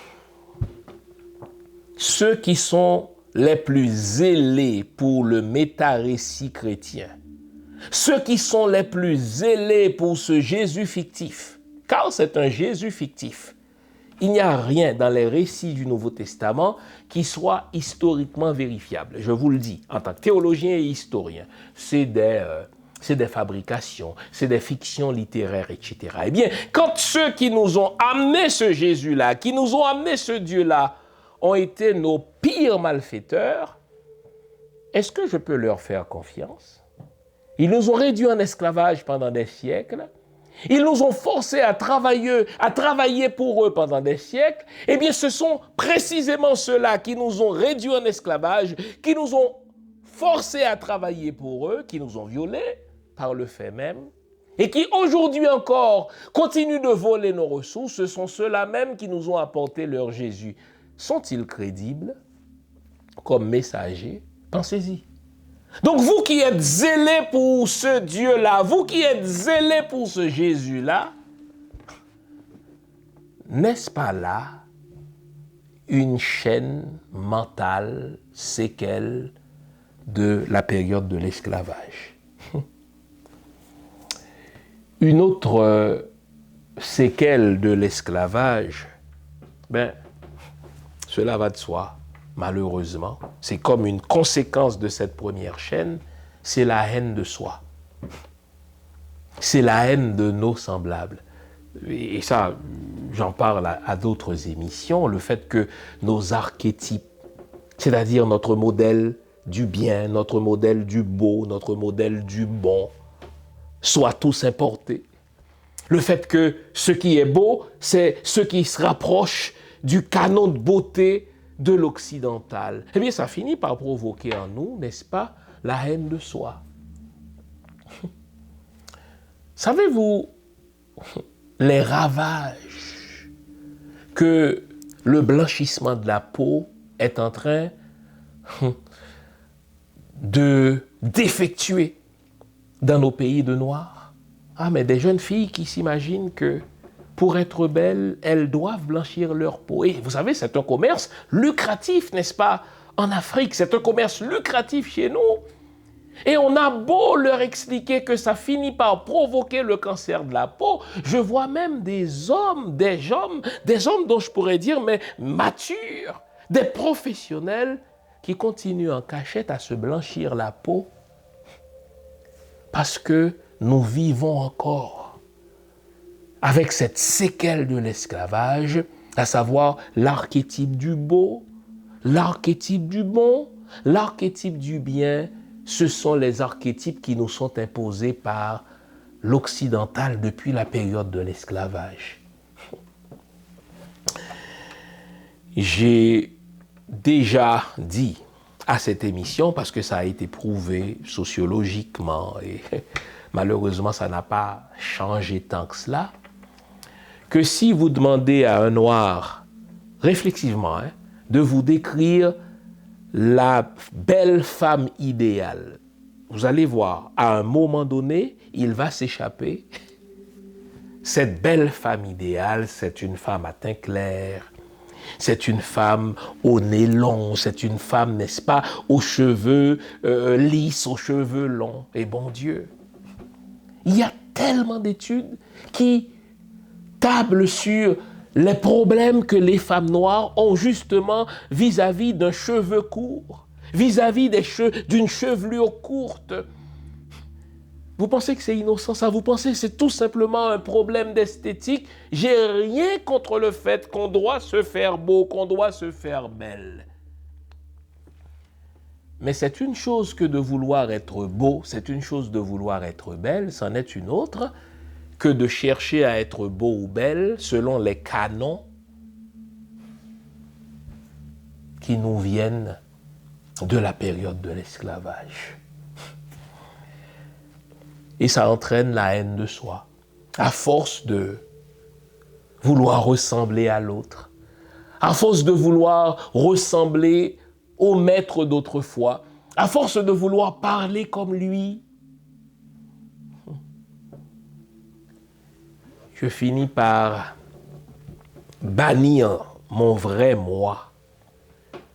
Speaker 1: ceux qui sont les plus zélés pour le métarécit chrétien, ceux qui sont les plus zélés pour ce Jésus fictif, car c'est un Jésus fictif, il n'y a rien dans les récits du Nouveau Testament qui soit historiquement vérifiable. Je vous le dis, en tant que théologien et historien, c'est des fabrications, c'est des fictions littéraires, etc. Eh bien, quand ceux qui nous ont amené ce Jésus-là, qui nous ont amené ce Dieu-là, ont été nos pires malfaiteurs, est-ce que je peux leur faire confiance? Ils nous ont réduits en esclavage pendant des siècles. Ils nous ont forcés à travailler pour eux pendant des siècles. Eh bien, ce sont précisément ceux-là qui nous ont réduits en esclavage, qui nous ont forcés à travailler pour eux, qui nous ont violés par le fait même, et qui aujourd'hui encore continuent de voler nos ressources. Ce sont ceux-là même qui nous ont apporté leur Jésus. Sont-ils crédibles comme messagers? Pensez-y. Donc vous qui êtes zélés pour ce Dieu-là, vous qui êtes zélés pour ce Jésus-là, n'est-ce pas là une chaîne mentale, séquelle de la période de l'esclavage? Une autre séquelle de l'esclavage, cela va de soi. Malheureusement, c'est comme une conséquence de cette première chaîne, c'est la haine de soi. C'est la haine de nos semblables. Et ça, j'en parle à d'autres émissions, le fait que nos archétypes, c'est-à-dire notre modèle du bien, notre modèle du beau, notre modèle du bon, soient tous importés. Le fait que ce qui est beau, c'est ce qui se rapproche du canon de beauté de l'occidental, eh bien, ça finit par provoquer en nous, n'est-ce pas, la haine de soi. Savez-vous les ravages que le blanchissement de la peau est en train d'effectuer dans nos pays de Noirs? Ah, mais des jeunes filles qui s'imaginent que pour être belles, elles doivent blanchir leur peau. Et vous savez, c'est un commerce lucratif, n'est-ce pas? En Afrique, c'est un commerce lucratif chez nous. Et on a beau leur expliquer que ça finit par provoquer le cancer de la peau. Je vois même des hommes dont je pourrais dire, mais matures, des professionnels qui continuent en cachette à se blanchir la peau parce que nous vivons encore avec cette séquelle de l'esclavage, à savoir l'archétype du beau, l'archétype du bon, l'archétype du bien. Ce sont les archétypes qui nous sont imposés par l'occidental depuis la période de l'esclavage. J'ai déjà dit à cette émission, parce que ça a été prouvé sociologiquement, et malheureusement ça n'a pas changé tant que cela, que si vous demandez à un noir, réflexivement, de vous décrire la belle femme idéale, vous allez voir, à un moment donné, il va s'échapper. Cette belle femme idéale, c'est une femme à teint clair, c'est une femme au nez long, c'est une femme, n'est-ce pas, aux cheveux lisses, aux cheveux longs. Et bon Dieu, il y a tellement d'études qui table sur les problèmes que les femmes noires ont justement vis-à-vis d'un cheveu court, vis-à-vis d'une chevelure courte. Vous pensez que c'est innocent ça? Vous pensez que c'est tout simplement un problème d'esthétique? J'ai rien contre le fait qu'on doit se faire beau, qu'on doit se faire belle. Mais c'est une chose que de vouloir être beau, c'est une chose de vouloir être belle, c'en est une autre que de chercher à être beau ou belle selon les canons qui nous viennent de la période de l'esclavage. Et ça entraîne la haine de soi. À force de vouloir ressembler à l'autre, à force de vouloir ressembler au maître d'autrefois, à force de vouloir parler comme lui, je finis par bannir mon vrai moi.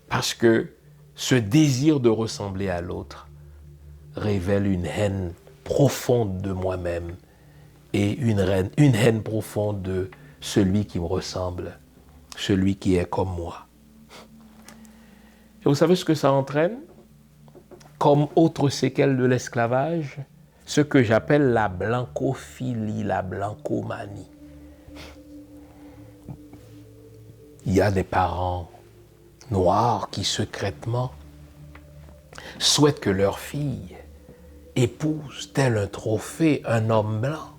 Speaker 1: Parce que ce désir de ressembler à l'autre révèle une haine profonde de moi-même et une haine profonde de celui qui me ressemble. celui qui est comme moi. Et vous savez ce que ça entraîne? Comme autre séquelle de l'esclavage, ce que j'appelle la blancophilie, la blancomanie. Il y a des parents noirs qui secrètement souhaitent que leur fille épouse tel un trophée un homme blanc.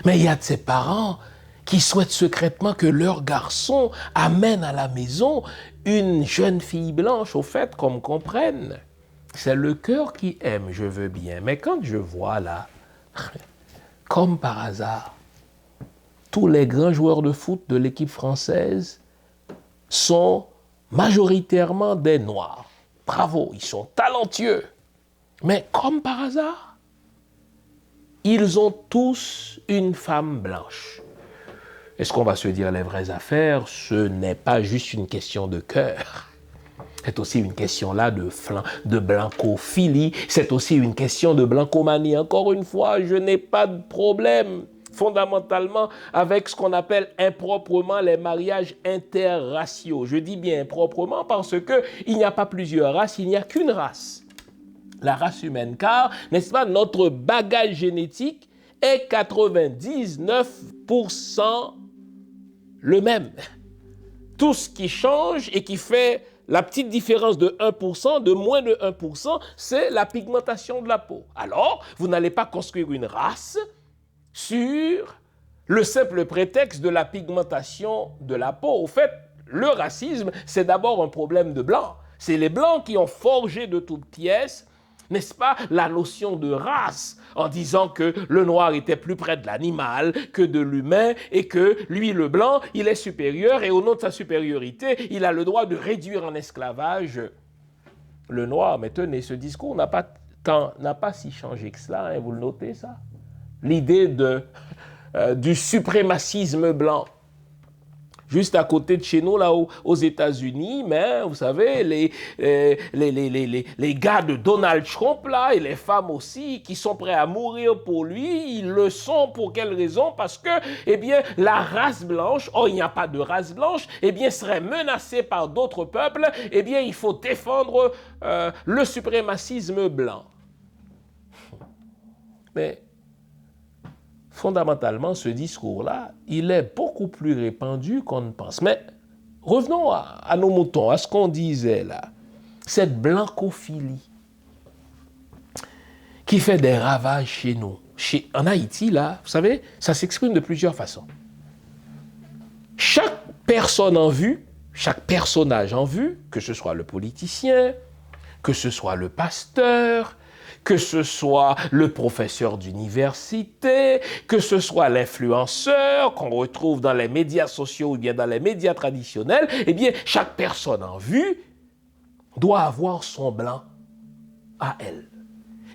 Speaker 1: Mais il y a de ces parents qui souhaitent secrètement que leur garçon amène à la maison une jeune fille blanche. Au fait, qu'on me comprenne, c'est le cœur qui aime, je veux bien. Mais quand je vois là, comme par hasard, tous les grands joueurs de foot de l'équipe française sont majoritairement des Noirs. Bravo, ils sont talentueux. Mais comme par hasard, ils ont tous une femme blanche. Est-ce qu'on va se dire les vraies affaires? Ce n'est pas juste une question de cœur. C'est aussi une question là de blancophilie. C'est aussi une question de blancomanie. Encore une fois, je n'ai pas de problème fondamentalement avec ce qu'on appelle improprement les mariages interraciaux. Je dis bien improprement parce qu'il n'y a pas plusieurs races, il n'y a qu'une race. La race humaine, car, n'est-ce pas, notre bagage génétique est 99% le même. Tout ce qui change et qui fait la petite différence de 1%, de moins de 1%, c'est la pigmentation de la peau. Alors, vous n'allez pas construire une race sur le simple prétexte de la pigmentation de la peau. Au fait, le racisme, c'est d'abord un problème de blancs. C'est les blancs qui ont forgé de toutes pièces, n'est-ce pas, la notion de race, en disant que le noir était plus près de l'animal que de l'humain et que lui, le blanc, il est supérieur et au nom de sa supériorité, il a le droit de réduire en esclavage le noir. Mais tenez, ce discours n'a pas si changé que cela, hein, vous le notez ça? L'idée du suprémacisme blanc. Juste à côté de chez nous, là, aux États-Unis, mais vous savez, les gars de Donald Trump, là, et les femmes aussi, qui sont prêts à mourir pour lui, ils le sont pour quelle raison? Parce que, eh bien, la race blanche, il n'y a pas de race blanche, eh bien, serait menacée par d'autres peuples, eh bien, il faut défendre le suprémacisme blanc. Mais fondamentalement, ce discours-là, il est beaucoup plus répandu qu'on ne pense. Mais revenons à nos moutons, à ce qu'on disait là. Cette blancophilie qui fait des ravages chez nous. En Haïti, là, vous savez, ça s'exprime de plusieurs façons. Chaque personne en vue, chaque personnage en vue, que ce soit le politicien, que ce soit le pasteur, que ce soit le professeur d'université, que ce soit l'influenceur qu'on retrouve dans les médias sociaux ou bien dans les médias traditionnels, eh bien, chaque personne en vue doit avoir son blanc à elle.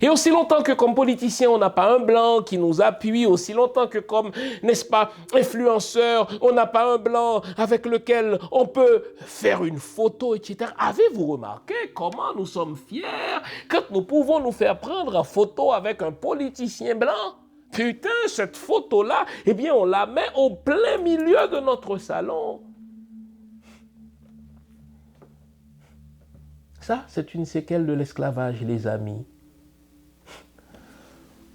Speaker 1: Et aussi longtemps que comme politicien, on n'a pas un blanc qui nous appuie, aussi longtemps que comme, n'est-ce pas, influenceur, on n'a pas un blanc avec lequel on peut faire une photo, etc. Avez-vous remarqué comment nous sommes fiers quand nous pouvons nous faire prendre en photo avec un politicien blanc? Putain, cette photo-là, eh bien, on la met au plein milieu de notre salon. Ça, c'est une séquelle de l'esclavage, les amis.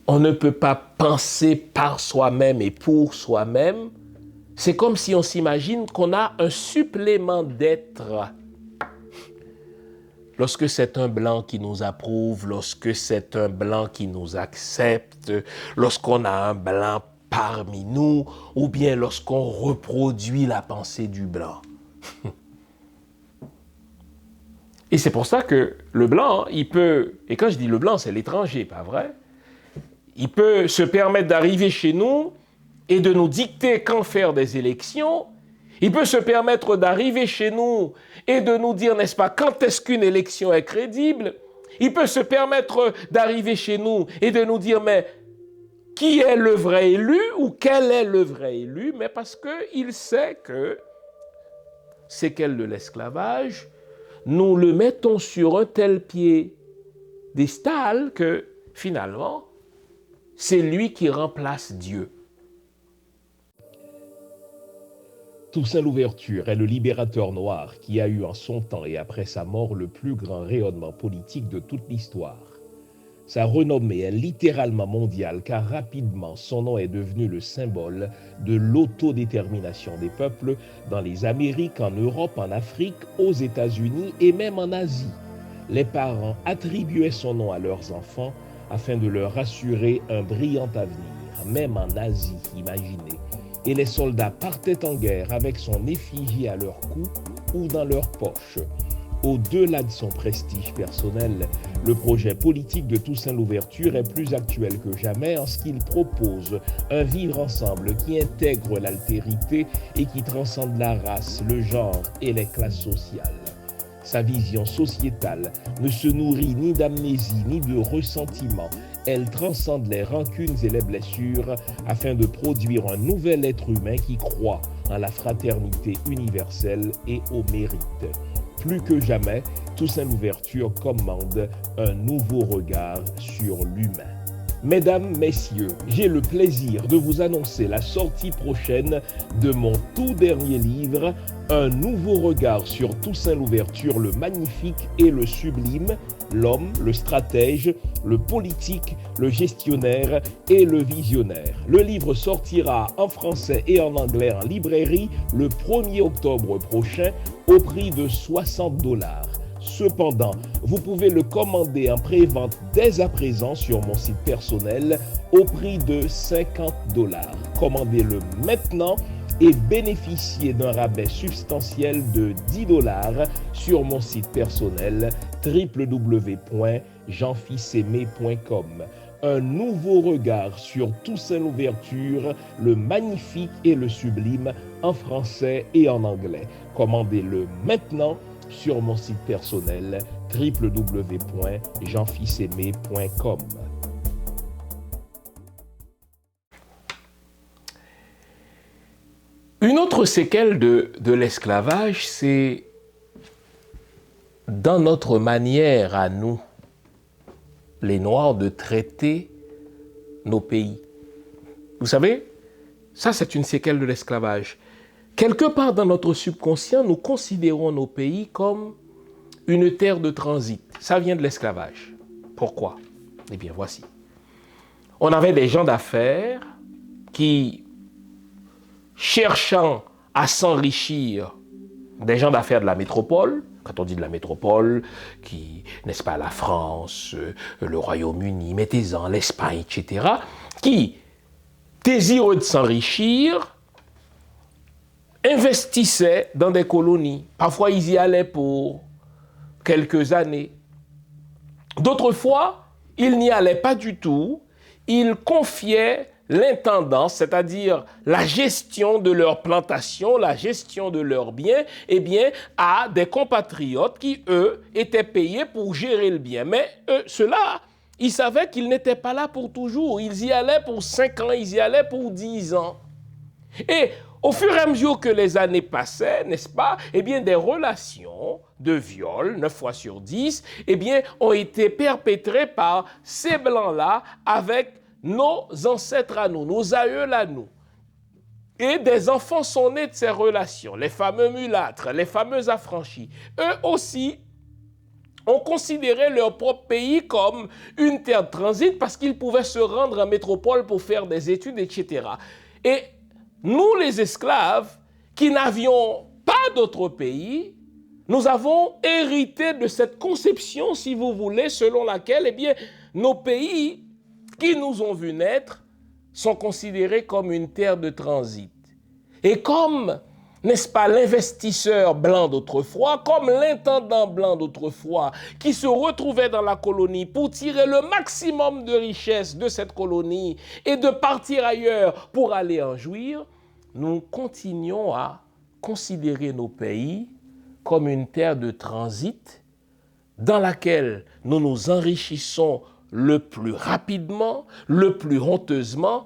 Speaker 1: On ne peut pas penser par soi-même et pour soi-même. C'est comme si on s'imagine qu'on a un supplément d'être. Lorsque c'est un blanc qui nous approuve, lorsque c'est un blanc qui nous accepte, lorsqu'on a un blanc parmi nous, ou bien lorsqu'on reproduit la pensée du blanc. Et c'est pour ça que le blanc, il peut, et quand je dis le blanc, c'est l'étranger, pas vrai? Il peut se permettre d'arriver chez nous et de nous dicter quand faire des élections. Il peut se permettre d'arriver chez nous et de nous dire, n'est-ce pas, quand est-ce qu'une élection est crédible. Il peut se permettre d'arriver chez nous et de nous dire, mais qui est le vrai élu ou quel est le vrai élu? Mais parce qu'il sait que séquelle de l'esclavage, nous le mettons sur un tel piédestal que finalement, c'est lui qui remplace Dieu.
Speaker 2: Toussaint Louverture est le libérateur noir qui a eu en son temps et après sa mort le plus grand rayonnement politique de toute l'histoire. Sa renommée est littéralement mondiale car rapidement son nom est devenu le symbole de l'autodétermination des peuples dans les Amériques, en Europe, en Afrique, aux États-Unis et même en Asie. Les parents attribuaient son nom à leurs enfants afin de leur assurer un brillant avenir, même en Asie, imaginez. Et les soldats partaient en guerre avec son effigie à leur cou ou dans leur poche. Au-delà de son prestige personnel, le projet politique de Toussaint Louverture est plus actuel que jamais en ce qu'il propose un vivre ensemble qui intègre l'altérité et qui transcende la race, le genre et les classes sociales. Sa vision sociétale ne se nourrit ni d'amnésie ni de ressentiment. Elle transcende les rancunes et les blessures afin de produire un nouvel être humain qui croit en la fraternité universelle et au mérite. Plus que jamais, Toussaint Louverture commande un nouveau regard sur l'humain. Mesdames, Messieurs, j'ai le plaisir de vous annoncer la sortie prochaine de mon tout dernier livre, Un nouveau regard sur Toussaint Louverture, le magnifique et le sublime, l'homme, le stratège, le politique, le gestionnaire et le visionnaire. Le livre sortira en français et en anglais en librairie le 1er octobre prochain au prix de 60$. Cependant, vous pouvez le commander en pré-vente dès à présent sur mon site personnel au prix de 50$. Commandez-le maintenant et bénéficiez d'un rabais substantiel de 10$ sur mon site personnel www.jeanfilsaimé.com. Un nouveau regard sur Toussaint Louverture, le magnifique et le sublime, en français et en anglais. Commandez-le maintenant sur mon site personnel www.jeanfilsaimé.com.
Speaker 1: Une autre séquelle de l'esclavage, c'est dans notre manière à nous, les Noirs, de traiter nos pays. Vous savez, ça c'est une séquelle de l'esclavage. Quelque part dans notre subconscient, nous considérons nos pays comme une terre de transit. Ça vient de l'esclavage. Pourquoi? Eh bien, voici. On avait des gens d'affaires qui, cherchant à s'enrichir, des gens d'affaires de la métropole, quand on dit de la métropole, qui, n'est-ce pas, la France, le Royaume-Uni, mettez-en, l'Espagne, etc., qui, désireux de s'enrichir, investissaient dans des colonies. Parfois, ils y allaient pour quelques années. D'autres fois, ils n'y allaient pas du tout. Ils confiaient l'intendance, c'est-à-dire la gestion de leurs plantations, la gestion de leurs biens, eh bien, à des compatriotes qui, eux, étaient payés pour gérer le bien. Mais ceux-là, ils savaient qu'ils n'étaient pas là pour toujours. Ils y allaient pour 5 ans, ils y allaient pour 10 ans. Et au fur et à mesure que les années passaient, n'est-ce pas, eh bien, des relations de viol, 9 fois sur 10, eh bien, ont été perpétrées par ces Blancs-là avec nos ancêtres à nous, nos aïeuls à nous. Et des enfants sont nés de ces relations, les fameux mulâtres, les fameux affranchis. Eux aussi ont considéré leur propre pays comme une terre de transit parce qu'ils pouvaient se rendre en métropole pour faire des études, etc. Et nous, les esclaves, qui n'avions pas d'autre pays, nous avons hérité de cette conception, si vous voulez, selon laquelle, eh bien, nos pays qui nous ont vus naître sont considérés comme une terre de transit. Et comme, n'est-ce pas, l'investisseur blanc d'autrefois, comme l'intendant blanc d'autrefois, qui se retrouvait dans la colonie pour tirer le maximum de richesse de cette colonie et de partir ailleurs pour aller en jouir, nous continuons à considérer nos pays comme une terre de transit dans laquelle nous nous enrichissons le plus rapidement, le plus honteusement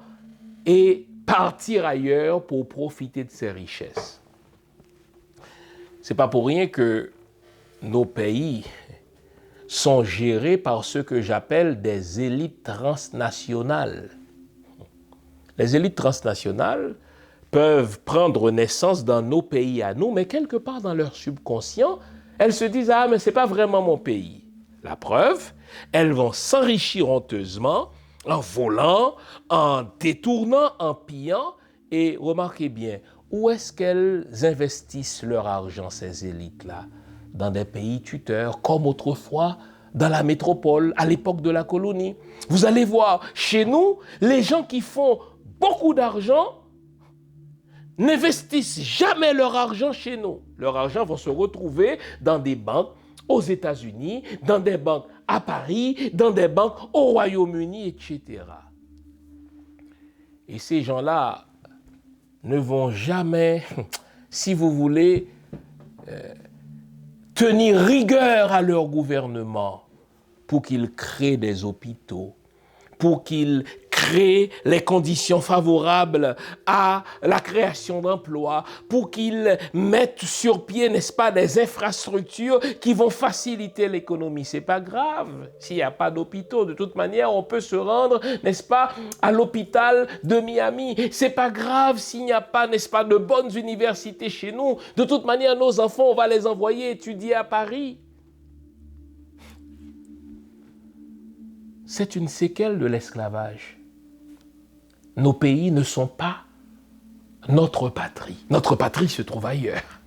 Speaker 1: et partir ailleurs pour profiter de ces richesses. Ce n'est pas pour rien que nos pays sont gérés par ce que j'appelle des élites transnationales. Les élites transnationales peuvent prendre naissance dans nos pays à nous, mais quelque part dans leur subconscient, elles se disent « Ah, mais ce n'est pas vraiment mon pays ». La preuve, elles vont s'enrichir honteusement en volant, en détournant, en pillant. Et remarquez bien, où est-ce qu'elles investissent leur argent, ces élites-là? Dans des pays tuteurs, comme autrefois dans la métropole, à l'époque de la colonie. Vous allez voir, chez nous, les gens qui font beaucoup d'argent n'investissent jamais leur argent chez nous. Leur argent va se retrouver dans des banques aux États-Unis, dans des banques à Paris, dans des banques au Royaume-Uni, etc. Et ces gens-là ne vont jamais, si vous voulez, tenir rigueur à leur gouvernement pour qu'ils créent des hôpitaux, pour qu'ils créent les conditions favorables à la création d'emplois, pour qu'ils mettent sur pied, n'est-ce pas, des infrastructures qui vont faciliter l'économie. C'est pas grave s'il n'y a pas d'hôpitaux. De toute manière, on peut se rendre, n'est-ce pas, à l'hôpital de Miami. C'est pas grave s'il n'y a pas, n'est-ce pas, de bonnes universités chez nous. De toute manière, nos enfants, on va les envoyer étudier à Paris. C'est une séquelle de l'esclavage. Nos pays ne sont pas notre patrie. Notre patrie se trouve ailleurs.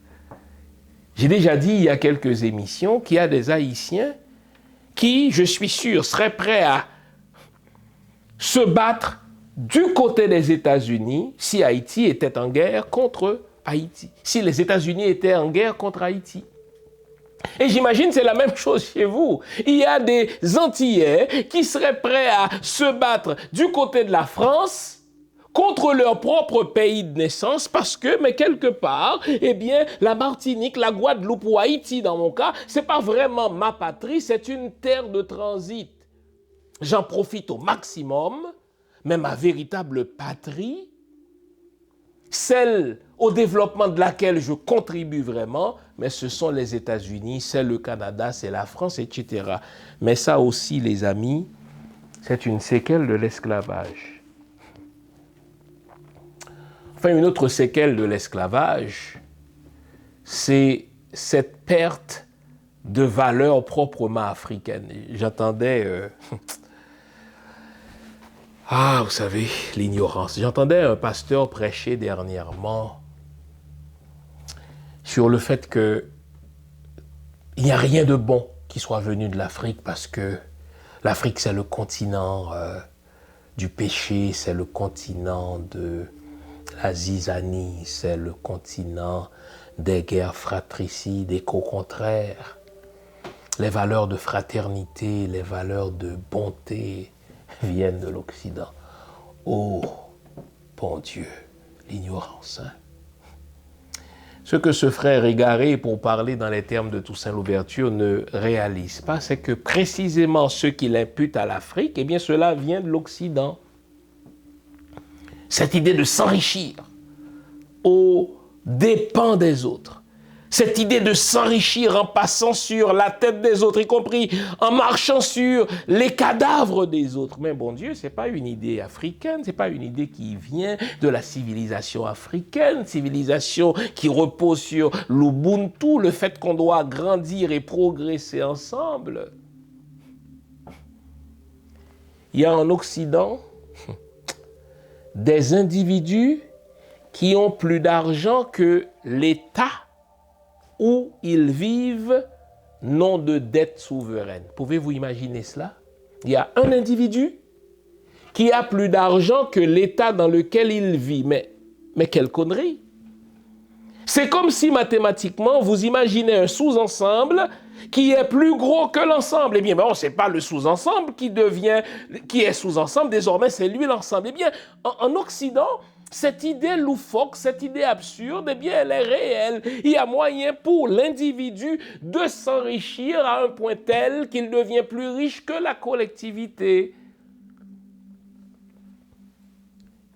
Speaker 1: J'ai déjà dit il y a quelques émissions qu'il y a des Haïtiens qui, je suis sûr, seraient prêts à se battre du côté des États-Unis si Haïti était en guerre contre Haïti, si les États-Unis étaient en guerre contre Haïti. Et j'imagine que c'est la même chose chez vous. Il y a des Antillais qui seraient prêts à se battre du côté de la France contre leur propre pays de naissance parce que, mais quelque part, eh bien, la Martinique, la Guadeloupe ou Haïti, dans mon cas, c'est pas vraiment ma patrie, c'est une terre de transit. J'en profite au maximum, mais ma véritable patrie, celle au développement de laquelle je contribue vraiment, mais ce sont les États-Unis, c'est le Canada, c'est la France, etc. Mais ça aussi, les amis, c'est une séquelle de l'esclavage. Enfin, une autre séquelle de l'esclavage, c'est cette perte de valeurs proprement africaines. J'entendais... vous savez, l'ignorance. J'entendais un pasteur prêcher dernièrement sur le fait qu'il n'y a rien de bon qui soit venu de l'Afrique parce que l'Afrique, c'est le continent du péché, c'est le continent de la zizanie, c'est le continent des guerres fratricides et qu'au contraire, les valeurs de fraternité, les valeurs de bonté viennent de l'Occident. Oh, bon Dieu, l'ignorance. Hein? Ce que ce frère égaré, pour parler dans les termes de Toussaint Louverture, ne réalise pas, c'est que précisément ce qu'il impute à l'Afrique, eh bien cela vient de l'Occident. Cette idée de s'enrichir aux dépens des autres. Cette idée de s'enrichir en passant sur la tête des autres, y compris en marchant sur les cadavres des autres. Mais bon Dieu, ce n'est pas une idée africaine, ce n'est pas une idée qui vient de la civilisation africaine, civilisation qui repose sur l'Ubuntu, le fait qu'on doit grandir et progresser ensemble. Il y a en Occident des individus qui ont plus d'argent que l'État où ils vivent n'ont de dette souveraine. Pouvez-vous imaginer cela? Il y a un individu qui a plus d'argent que l'État dans lequel il vit. Mais quelle connerie! C'est comme si mathématiquement, vous imaginez un sous-ensemble qui est plus gros que l'ensemble. Eh bien, bon, ce n'est pas le sous-ensemble qui est sous-ensemble, désormais c'est lui l'ensemble. Eh bien, en Occident, cette idée loufoque, cette idée absurde, eh bien, elle est réelle. Il y a moyen pour l'individu de s'enrichir à un point tel qu'il devient plus riche que la collectivité.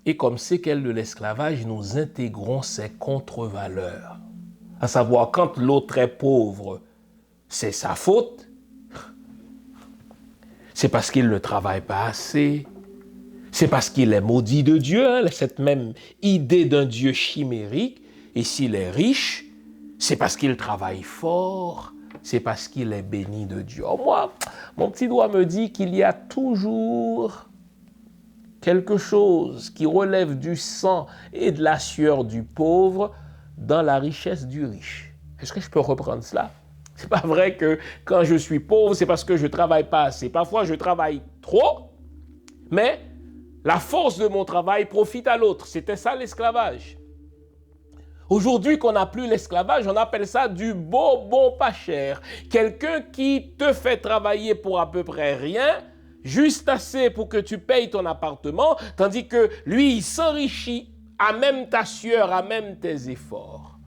Speaker 1: Et comme séquelle de l'esclavage, nous intégrons ces contre-valeurs. À savoir, quand l'autre est pauvre, c'est sa faute. C'est parce qu'il ne travaille pas assez. c'est parce qu'il est maudit de Dieu, hein, cette même idée d'un Dieu chimérique. Et s'il est riche, c'est parce qu'il travaille fort, c'est parce qu'il est béni de Dieu. Oh, moi, mon petit doigt me dit qu'il y a toujours quelque chose qui relève du sang et de la sueur du pauvre dans la richesse du riche. Est-ce que je peux reprendre cela? C'est pas vrai que quand je suis pauvre, c'est parce que je travaille pas assez. Parfois, je travaille trop, mais la force de mon travail profite à l'autre. C'était ça l'esclavage. Aujourd'hui qu'on n'a plus l'esclavage, on appelle ça du bon pas cher. Quelqu'un qui te fait travailler pour à peu près rien, juste assez pour que tu payes ton appartement, tandis que lui, il s'enrichit à même ta sueur, à même tes efforts.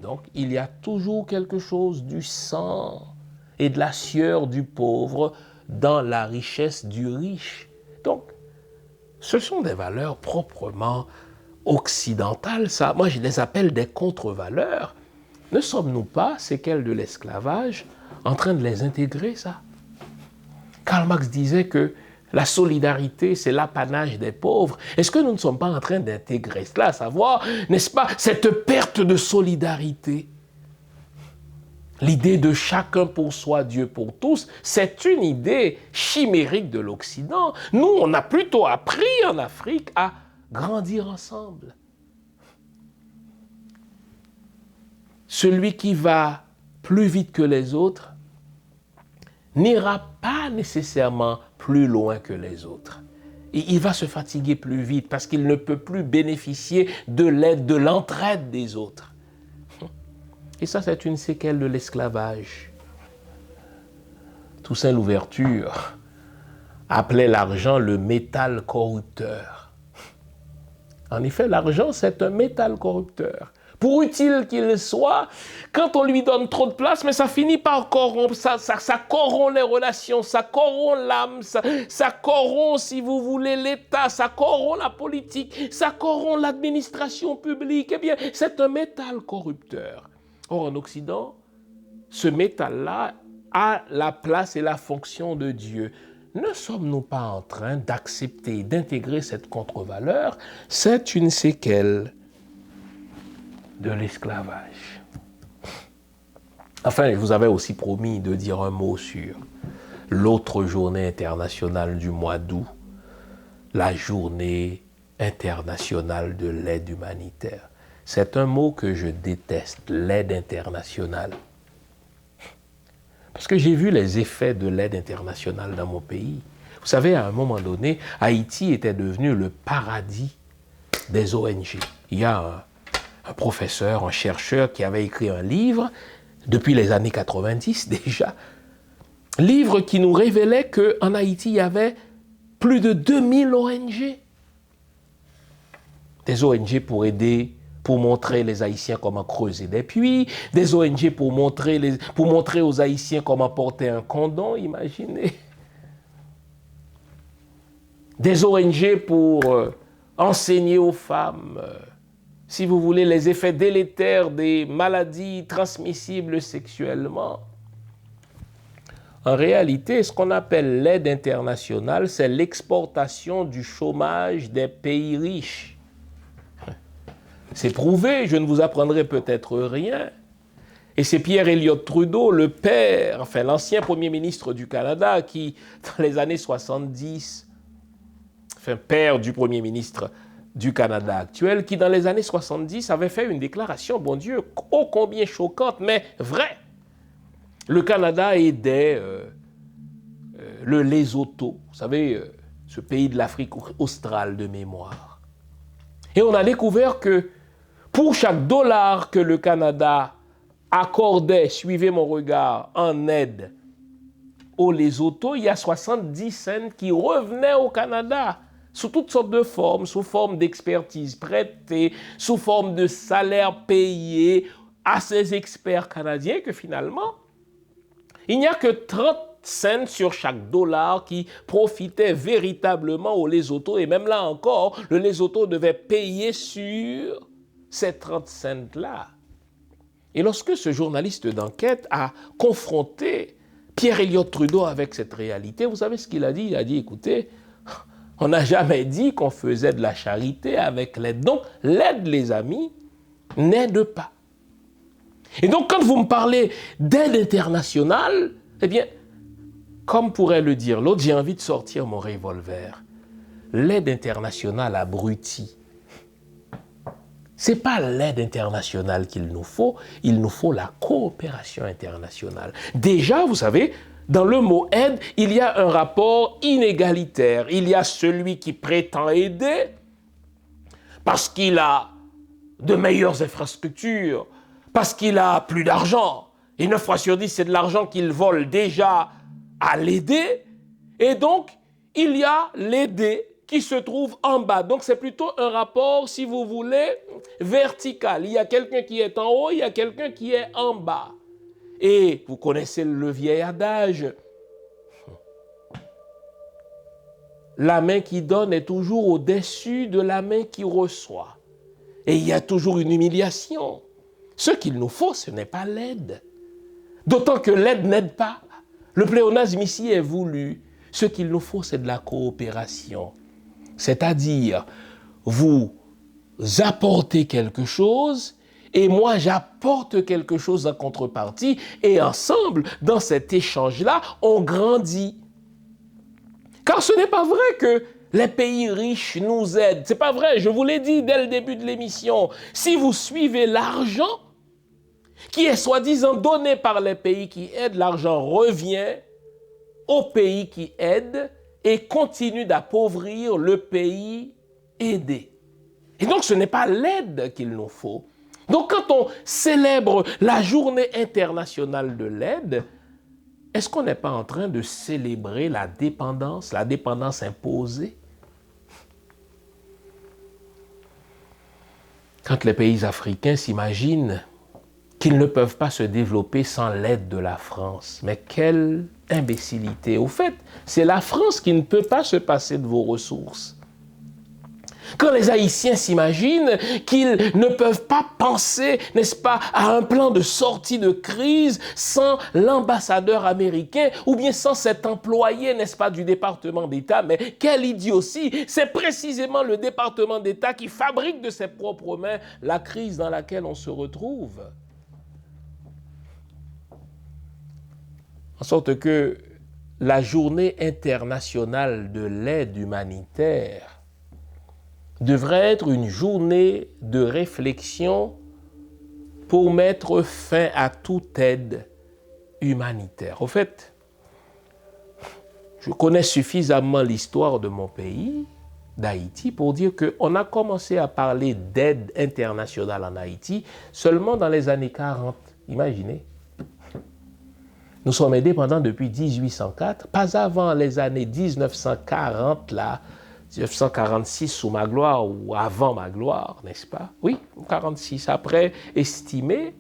Speaker 1: Donc, il y a toujours quelque chose du sang et de la sueur du pauvre dans la richesse du riche. Donc, ce sont des valeurs proprement occidentales, ça. Moi, je les appelle des contre-valeurs. Ne sommes-nous pas, séquelles de l'esclavage, en train de les intégrer, ça? Karl Marx disait que la solidarité, c'est l'apanage des pauvres. Est-ce que nous ne sommes pas en train d'intégrer cela, à savoir, n'est-ce pas, cette perte de solidarité? L'idée de chacun pour soi, Dieu pour tous, c'est une idée chimérique de l'Occident. Nous, on a plutôt appris en Afrique à grandir ensemble. Celui qui va plus vite que les autres n'ira pas nécessairement plus loin que les autres. Et il va se fatiguer plus vite parce qu'il ne peut plus bénéficier de l'aide, de l'entraide des autres. Et ça, c'est une séquelle de l'esclavage. Toussaint Louverture appelait l'argent le métal corrupteur. En effet, l'argent, c'est un métal corrupteur. Pour utile qu'il soit, quand on lui donne trop de place, mais ça finit par corrompre, ça corrompt les relations, ça corrompt l'âme, ça corrompt, si vous voulez, l'État, ça corrompt la politique, ça corrompt l'administration publique. Eh bien, c'est un métal corrupteur. Or, en Occident, ce métal-là a la place et la fonction de Dieu. Ne sommes-nous pas en train d'accepter, d'intégrer cette contre-valeur? C'est une séquelle de l'esclavage. Enfin, je vous avais aussi promis de dire un mot sur l'autre journée internationale du mois d'août, la journée internationale de l'aide humanitaire. C'est un mot que je déteste, l'aide internationale. Parce que j'ai vu les effets de l'aide internationale dans mon pays. Vous savez, à un moment donné, Haïti était devenu le paradis des ONG. Il y a un professeur, un chercheur qui avait écrit un livre, depuis les années 90 déjà, livre qui nous révélait qu'en Haïti, il y avait plus de 2000 ONG. Des ONG pour aider, pour montrer les Haïtiens comment creuser des puits, des ONG pour montrer aux Haïtiens comment porter un condom, imaginez. Des ONG pour enseigner aux femmes, si vous voulez, les effets délétères des maladies transmissibles sexuellement. En réalité, ce qu'on appelle l'aide internationale, c'est l'exportation du chômage des pays riches. C'est prouvé, je ne vous apprendrai peut-être rien. Et c'est Pierre Elliott Trudeau, le père, enfin l'ancien premier ministre du Canada, qui, dans les années 70, enfin père du premier ministre du Canada actuel, qui dans les années 70 avait fait une déclaration, bon Dieu, ô combien choquante, mais vraie. Le Canada aidait le Lesotho, vous savez, ce pays de l'Afrique australe de mémoire. Et on a découvert que pour chaque dollar que le Canada accordait, suivez mon regard, en aide au Lesotho, il y a 70 cents qui revenaient au Canada sous toutes sortes de formes, sous forme d'expertise prêtée, sous forme de salaire payé à ces experts canadiens que finalement, il n'y a que 30 cents sur chaque dollar qui profitait véritablement au Lesotho. Et même là encore, le Lesotho devait payer sur ces 30 cents-là. Et lorsque ce journaliste d'enquête a confronté Pierre Elliott Trudeau avec cette réalité, vous savez ce qu'il a dit? Il a dit, écoutez, On n'a jamais dit qu'on faisait de la charité avec l'aide. Donc, l'aide, les amis, n'aide pas. Et donc, quand vous me parlez d'aide internationale, eh bien, comme pourrait le dire l'autre, j'ai envie de sortir mon revolver. L'aide internationale abrutit. Ce n'est pas l'aide internationale qu'il nous faut la coopération internationale. Déjà, vous savez, dans le mot aide, il y a un rapport inégalitaire. Il y a celui qui prétend aider parce qu'il a de meilleures infrastructures, parce qu'il a plus d'argent. Et 9 fois sur 10, c'est de l'argent qu'il vole déjà à l'aider. Et donc, il y a l'aider qui se trouve en bas. Donc, c'est plutôt un rapport, si vous voulez, vertical. Il y a quelqu'un qui est en haut, il y a quelqu'un qui est en bas. Et vous connaissez le vieil adage. La main qui donne est toujours au-dessus de la main qui reçoit. Et il y a toujours une humiliation. Ce qu'il nous faut, ce n'est pas l'aide. D'autant que l'aide n'aide pas. Le pléonasme ici est voulu. Ce qu'il nous faut, c'est de la coopération. C'est-à-dire, vous apportez quelque chose et moi, j'apporte quelque chose en contrepartie et ensemble, dans cet échange-là, on grandit. Car ce n'est pas vrai que les pays riches nous aident. Ce n'est pas vrai, je vous l'ai dit dès le début de l'émission. Si vous suivez l'argent qui est soi-disant donné par les pays qui aident, l'argent revient aux pays qui aident et continue d'appauvrir le pays aidé. Et donc, ce n'est pas l'aide qu'il nous faut. Donc, quand on célèbre la journée internationale de l'aide, est-ce qu'on n'est pas en train de célébrer la dépendance imposée? Quand les pays africains s'imaginent qu'ils ne peuvent pas se développer sans l'aide de la France, mais quelle imbécilité! Au fait, c'est la France qui ne peut pas se passer de vos ressources. Quand les Haïtiens s'imaginent qu'ils ne peuvent pas penser, n'est-ce pas, à un plan de sortie de crise sans l'ambassadeur américain ou bien sans cet employé, n'est-ce pas, du département d'État, mais quelle idiotie! C'est précisément le département d'État qui fabrique de ses propres mains la crise dans laquelle on se retrouve. En sorte que la journée internationale de l'aide humanitaire devrait être une journée de réflexion pour mettre fin à toute aide humanitaire. Au fait, je connais suffisamment l'histoire de mon pays, d'Haïti, pour dire qu'on a commencé à parler d'aide internationale en Haïti seulement dans les années 40. Imaginez. Nous sommes indépendants depuis 1804, pas avant les années 1940, là, 1946 sous ma gloire ou avant ma gloire, n'est-ce pas? Oui, 46 après, estimé.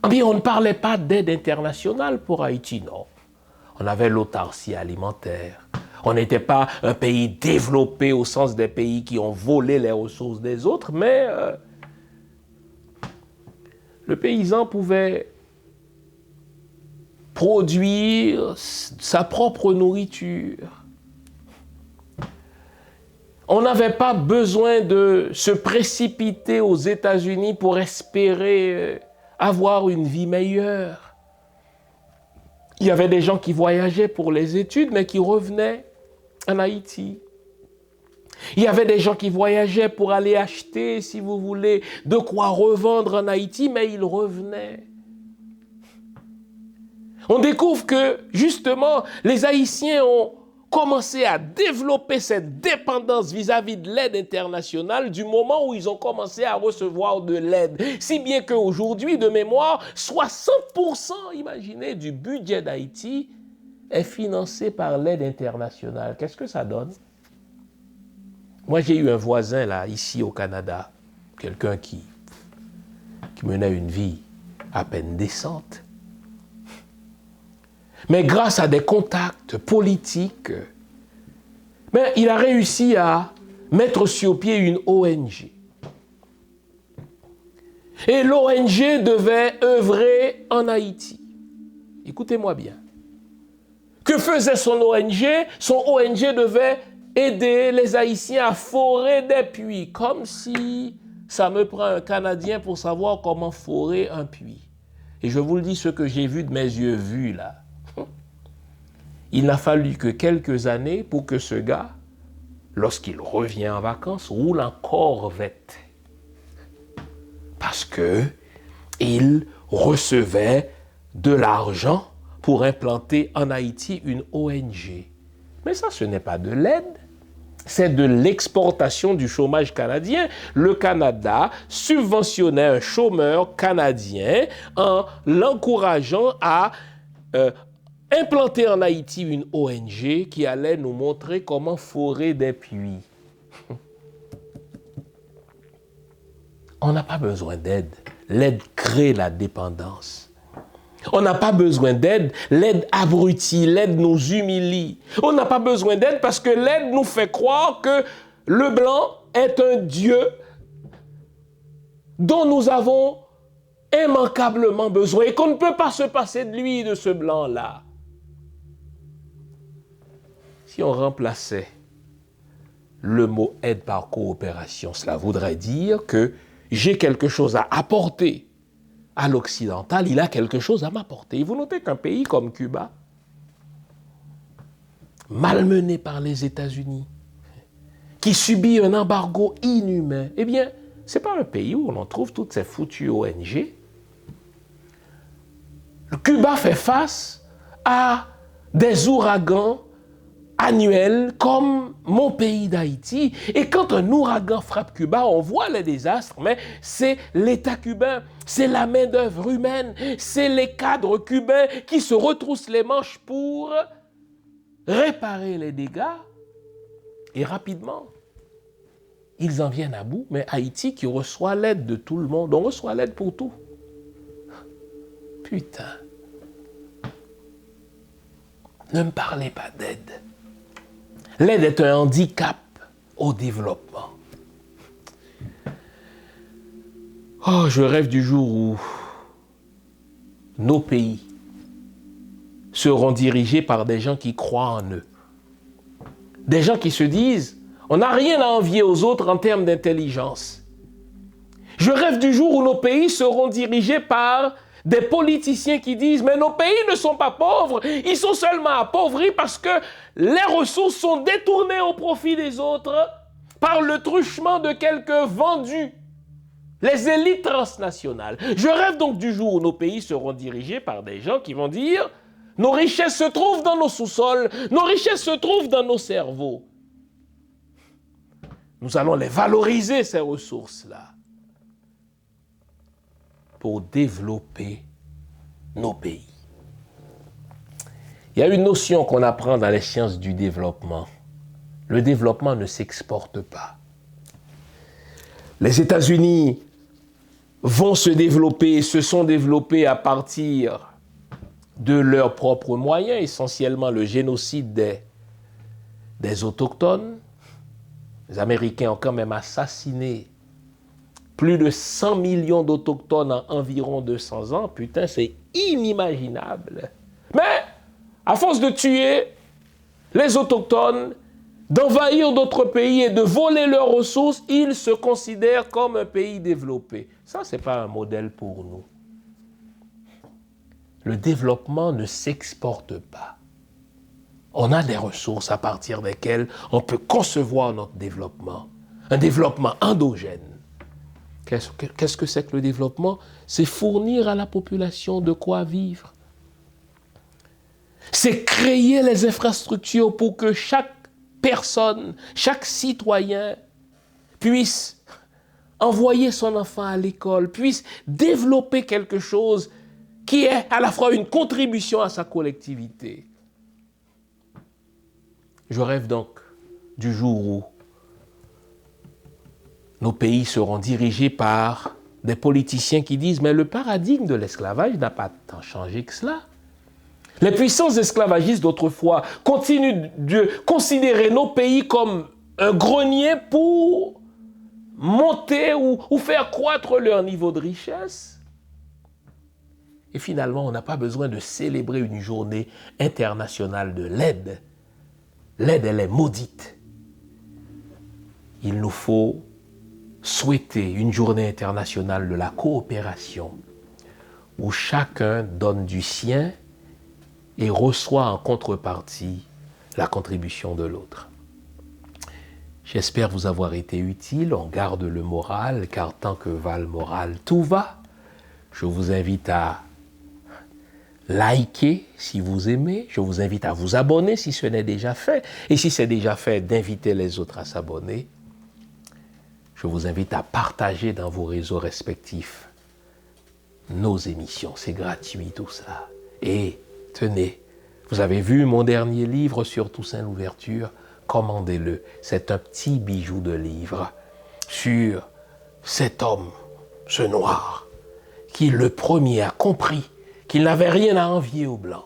Speaker 1: Mais on ne parlait pas d'aide internationale pour Haïti, non. On avait l'autarcie alimentaire. On n'était pas un pays développé au sens des pays qui ont volé les ressources des autres, mais le paysan pouvait produire sa propre nourriture. On n'avait pas besoin de se précipiter aux États-Unis pour espérer avoir une vie meilleure. Il y avait des gens qui voyageaient pour les études, mais qui revenaient en Haïti. Il y avait des gens qui voyageaient pour aller acheter, si vous voulez, de quoi revendre en Haïti, mais ils revenaient. On découvre que, justement, les Haïtiens ont commencé à développer cette dépendance vis-à-vis de l'aide internationale du moment où ils ont commencé à recevoir de l'aide. Si bien qu'aujourd'hui, de mémoire, 60%, imaginez, du budget d'Haïti est financé par l'aide internationale. Qu'est-ce que ça donne? Moi, j'ai eu un voisin, là, ici au Canada, quelqu'un qui menait une vie à peine décente. Mais grâce à des contacts politiques, mais il a réussi à mettre sur pied une ONG. Et l'ONG devait œuvrer en Haïti. Écoutez-moi bien. Que faisait son ONG? Son ONG devait aider les Haïtiens à forer des puits, comme si ça me prend un Canadien pour savoir comment forer un puits. Et je vous le dis, ce que j'ai vu de mes yeux vus là, il n'a fallu que quelques années pour que ce gars, lorsqu'il revient en vacances, roule en Corvette. Parce que il recevait de l'argent pour implanter en Haïti une ONG. Mais ça, ce n'est pas de l'aide, c'est de l'exportation du chômage canadien. Le Canada subventionnait un chômeur canadien en l'encourageant à implanter en Haïti une ONG qui allait nous montrer comment forer des puits. On n'a pas besoin d'aide. L'aide crée la dépendance. On n'a pas besoin d'aide. L'aide abrutit, l'aide nous humilie. On n'a pas besoin d'aide parce que l'aide nous fait croire que le blanc est un Dieu dont nous avons immanquablement besoin et qu'on ne peut pas se passer de lui, de ce blanc-là. Si on remplaçait le mot aide par coopération, cela voudrait dire que j'ai quelque chose à apporter à l'occidental, il a quelque chose à m'apporter. Et vous notez qu'un pays comme Cuba, malmené par les États-Unis, qui subit un embargo inhumain, eh bien, ce n'est pas un pays où on trouve toutes ces foutues ONG. Le Cuba fait face à des ouragans annuels comme mon pays d'Haïti. Et quand un ouragan frappe Cuba, on voit les désastres, mais c'est l'État cubain, c'est la main-d'œuvre humaine, c'est les cadres cubains qui se retroussent les manches pour réparer les dégâts. Et rapidement, ils en viennent à bout. Mais Haïti qui reçoit l'aide de tout le monde, on reçoit l'aide pour tout. Putain. Ne me parlez pas d'aide. L'aide est un handicap au développement. Oh, je rêve du jour où nos pays seront dirigés par des gens qui croient en eux. Des gens qui se disent, on n'a rien à envier aux autres en termes d'intelligence. Je rêve du jour où nos pays seront dirigés par des politiciens qui disent, mais nos pays ne sont pas pauvres, ils sont seulement appauvris parce que les ressources sont détournées au profit des autres par le truchement de quelques vendus, les élites transnationales. Je rêve donc du jour où nos pays seront dirigés par des gens qui vont dire, nos richesses se trouvent dans nos sous-sols, nos richesses se trouvent dans nos cerveaux. Nous allons les valoriser, ces ressources-là, pour développer nos pays. Il y a une notion qu'on apprend dans les sciences du développement. Le développement ne s'exporte pas. Les États-Unis vont se développer, se sont développés à partir de leurs propres moyens, essentiellement le génocide des autochtones. Les Américains ont quand même assassiné plus de 100 millions d'autochtones en environ 200 ans. Putain, c'est inimaginable. Mais, à force de tuer les autochtones, d'envahir d'autres pays et de voler leurs ressources, ils se considèrent comme un pays développé. Ça, ce n'est pas un modèle pour nous. Le développement ne s'exporte pas. On a des ressources à partir desquelles on peut concevoir notre développement. Un développement endogène. Qu'est-ce que c'est que le développement? C'est fournir à la population de quoi vivre. C'est créer les infrastructures pour que chaque personne, chaque citoyen puisse envoyer son enfant à l'école, puisse développer quelque chose qui est à la fois une contribution à sa collectivité. Je rêve donc du jour où nos pays seront dirigés par des politiciens qui disent « mais le paradigme de l'esclavage n'a pas tant changé que cela ». Les puissants esclavagistes d'autrefois continuent de considérer nos pays comme un grenier pour monter ou faire croître leur niveau de richesse. Et finalement, on n'a pas besoin de célébrer une journée internationale de l'aide. L'aide, elle est maudite. Il nous faut souhaiter une journée internationale de la coopération où chacun donne du sien et reçoit en contrepartie la contribution de l'autre. J'espère vous avoir été utile. On garde le moral, car tant que va le moral, tout va. Je vous invite à liker si vous aimez. Je vous invite à vous abonner si ce n'est déjà fait. Et si c'est déjà fait, d'inviter les autres à s'abonner. Je vous invite à partager dans vos réseaux respectifs nos émissions. C'est gratuit tout ça. Et tenez, vous avez vu mon dernier livre sur Toussaint Louverture, commandez-le. C'est un petit bijou de livre sur cet homme, ce noir, qui le premier a compris qu'il n'avait rien à envier aux Blancs,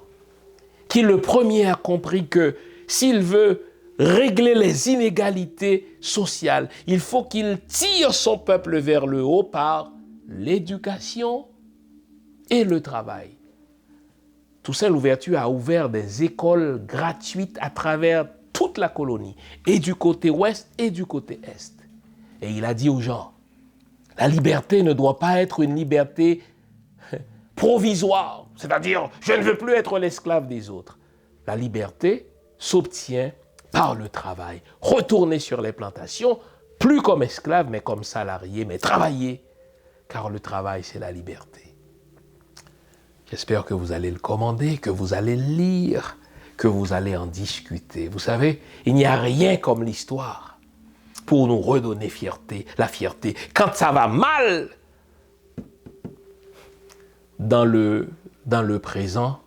Speaker 1: qui le premier a compris que s'il veut régler les inégalités sociales, il faut qu'il tire son peuple vers le haut par l'éducation et le travail. Toussaint Louverture a ouvert des écoles gratuites à travers toute la colonie, et du côté ouest et du côté est. Et il a dit aux gens, la liberté ne doit pas être une liberté provisoire, c'est-à-dire je ne veux plus être l'esclave des autres. La liberté s'obtient par le travail. Retourner sur les plantations, plus comme esclave, mais comme salarié, mais travailler, car le travail, c'est la liberté. J'espère que vous allez le commander, que vous allez le lire, que vous allez en discuter. Vous savez, il n'y a rien comme l'histoire pour nous redonner fierté, la fierté. Quand ça va mal dans le présent,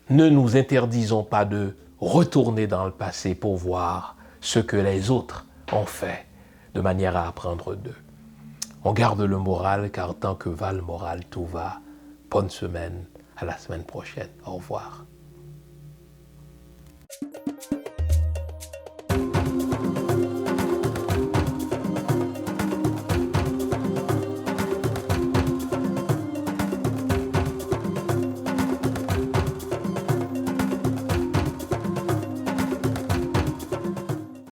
Speaker 1: ne nous interdisons pas de retourner dans le passé pour voir ce que les autres ont fait, de manière à apprendre d'eux. On garde le moral, car tant que va le moral, tout va. Bonne semaine, à la semaine prochaine. Au revoir.